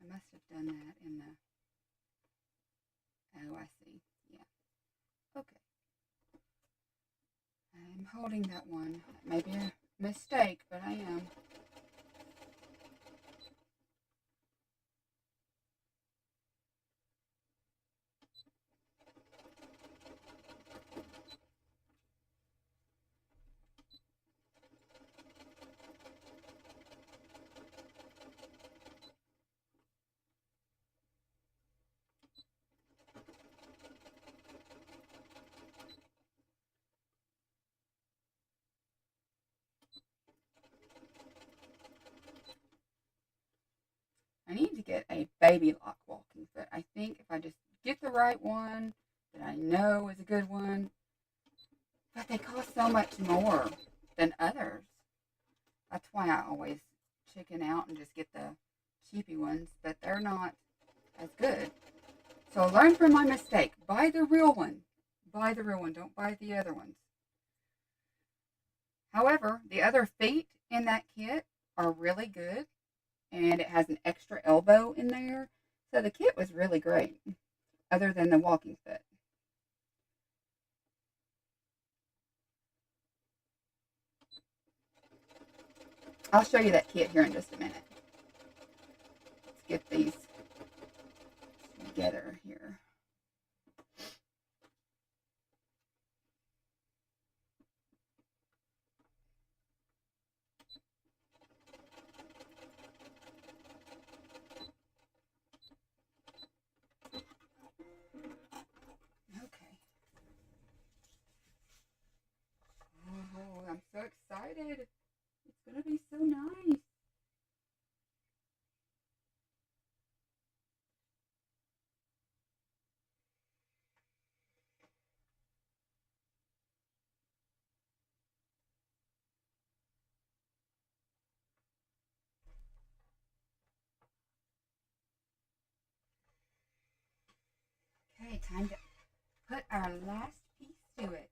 I must have done that in the, oh, I see, yeah, okay. I'm holding that one. That may be a mistake, but I am. I need to get a baby lock walking foot. I think if I just get the right one that I know is a good one, but they cost so much more than others. That's why I always chicken out and just get the cheapy ones, but they're not as good. So learn from my mistake. Buy the real one. Buy the real one. Don't buy the other ones. However, the other feet in that kit are really good, and it has an extra elbow in there. So the kit was really great, other than the walking foot. I'll show you that kit here in just a minute. Let's get these together here. Okay. Oh, I'm so excited. It's going to be so nice. Okay, time to put our last piece to it.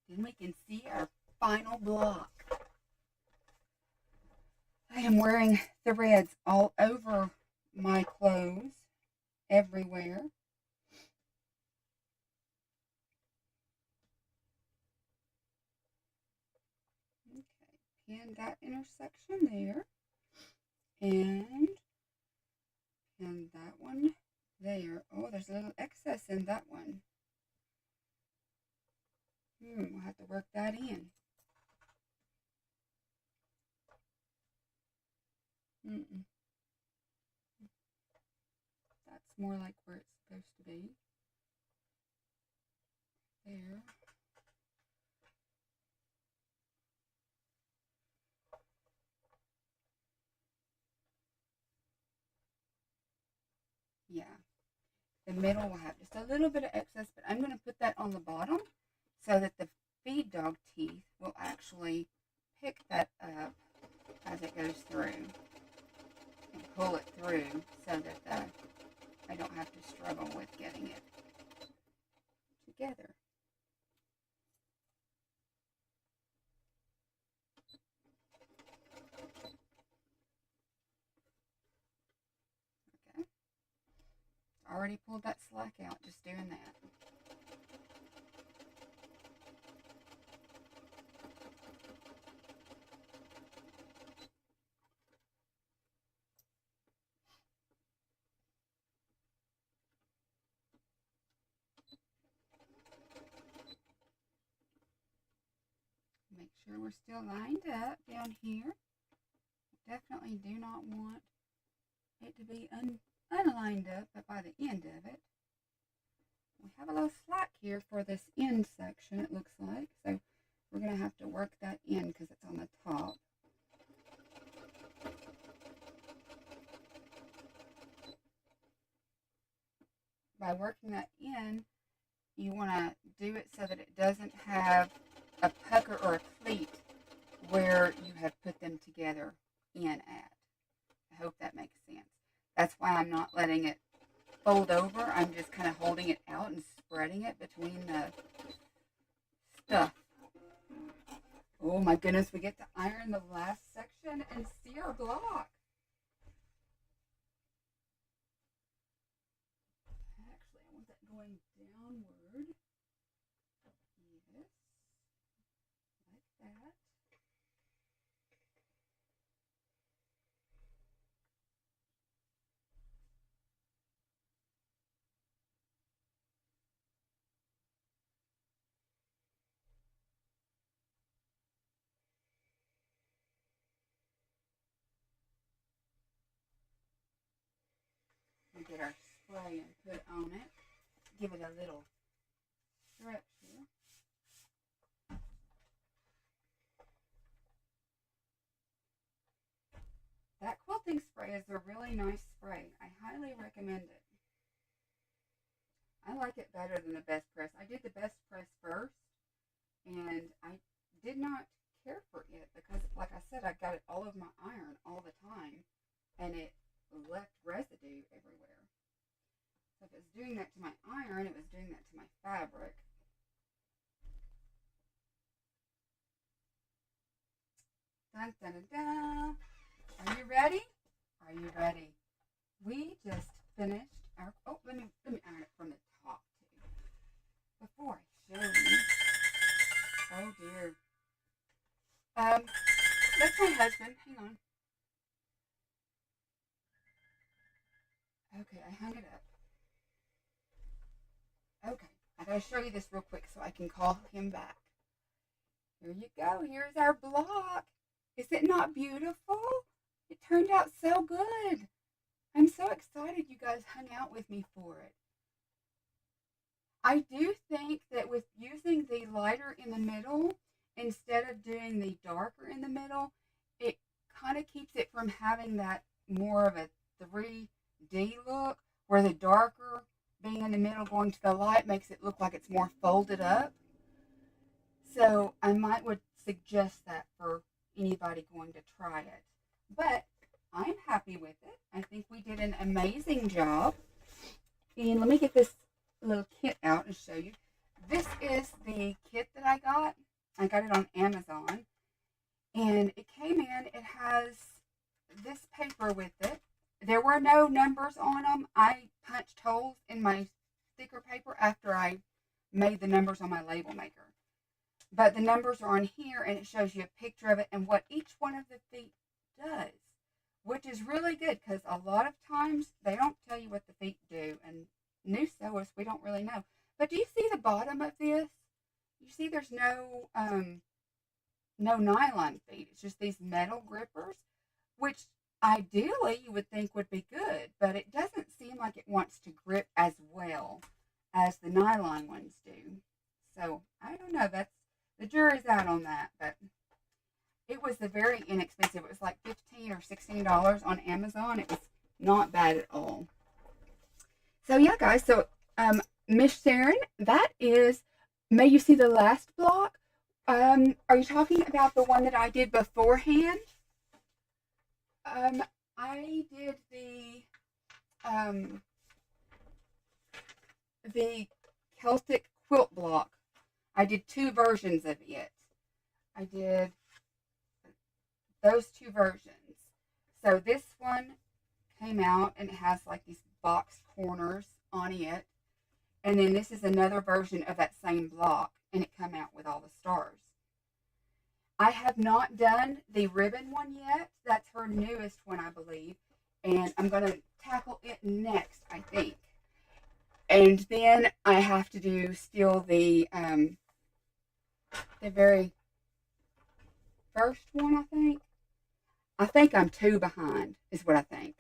Then we can see our final block. I am wearing threads all over my clothes, everywhere. Okay, pin that intersection there, and pin that one there. Oh, there's a little excess in that one. We'll have to work that in. That's more like where it's supposed to be. There. Yeah. The middle will have just a little bit of excess, but I'm going to put that on the bottom so that the feed dog teeth will actually pick that up as it goes through and pull it through so that I don't have to struggle with getting it together. Okay. Already pulled that slack out just doing that. Make sure we're still lined up down here. Definitely do not want it to be unlined up, but by the end of it, we have a little slack here for this end section, it looks like. So we're going to have to work that in because it's on the top. By working that in, you want to do it so that it doesn't have a pucker or a pleat where you have put them together in at. I hope that makes sense. That's why I'm not letting it fold over. I'm just kind of holding it out and spreading it between the stuff. Oh my goodness, we get to iron the last section and see our block. Actually, I want that going downward. Yes, like that. We get our spray and put on it. Give it a little stretch here. That quilting spray is a really nice spray. I highly recommend it. I like it better than the Best Press. I did the Best Press first, and I did not care for it because, like I said, I got it all over my iron all the time, and it left residue everywhere. So if it was doing that to my iron, it was doing that to my fabric. Dun, dun, dun, dun. Are you ready? Are you ready? We just finished our, oh, let me iron it from the top too. Before I show you. Oh dear. That's my husband. Hang on. Okay, I hung it up. Okay, I gotta show you this real quick so I can call him back. Here you go. Here's our block. Is it not beautiful? It turned out so good. I'm so excited you guys hung out with me for it. I do think that with using the lighter in the middle instead of doing the darker in the middle, it kind of keeps it from having that more of a 3D look where the darker being in the middle going to the light makes it look like it's more folded up. So I would suggest that for anybody going to try it. But I'm happy with it. I think we did an amazing job. And let me get this little kit out and show you. This is the kit that I got. I got it on Amazon. And it came in, it has this paper with it. There were no numbers on them. I punched holes in my sticker paper after I made the numbers on my label maker. But the numbers are on here, and it shows you a picture of it and what each one of the feet does, which is really good because a lot of times they don't tell you what the feet do, and new sewers, we don't really know. But do you see the bottom of this? You see there's no nylon feet. It's just these metal grippers, which ideally you would think would be good, but it doesn't seem like it wants to grip as well as the nylon ones do. So I don't know. That's the jury's out on that, but it was a very inexpensive. It was like $15 or $16 on Amazon. It was not bad at all. So yeah, guys. So Miss Sharon, that is. May you see the last block? Are you talking about the one that I did beforehand? I did the Celtic quilt block. I did two versions of it. I did those two versions. So this one came out and it has like these box corners on it. And then this is another version of that same block, and it come out with all the stars. I have not done the ribbon one yet. That's her newest one, I believe. And I'm going to tackle it next, I think. And then I have to do still the very first one, I think. I think I'm 2 behind, is what I think.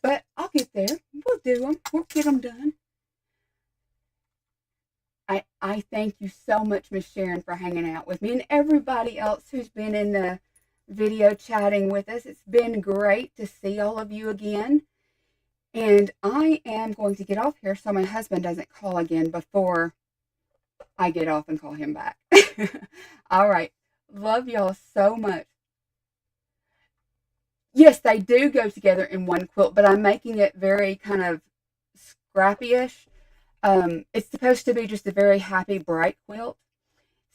But I'll get there. We'll do them. We'll get them done. I thank you so much, Miss Sharon, for hanging out with me and everybody else who's been in the video chatting with us. It's been great to see all of you again. And I am going to get off here so my husband doesn't call again before I get off and call him back. All right. Love y'all so much. Yes, they do go together in one quilt, but I'm making it very kind of scrappy-ish. It's supposed to be just a very happy, bright quilt.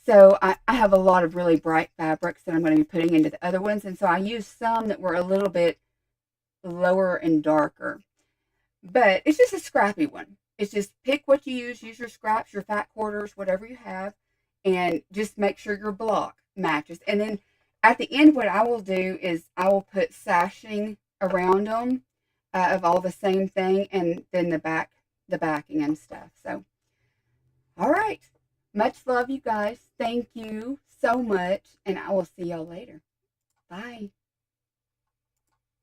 So I have a lot of really bright fabrics that I'm going to be putting into the other ones. And so I used some that were a little bit lower and darker. But it's just a scrappy one. It's just pick what you use your scraps, your fat quarters, whatever you have, and just make sure your block matches. And then at the end, what I will do is I will put sashing around them of all the same thing, and then the backing and stuff. So, all right. Much love, you guys. Thank you so much, and I will see y'all later. Bye.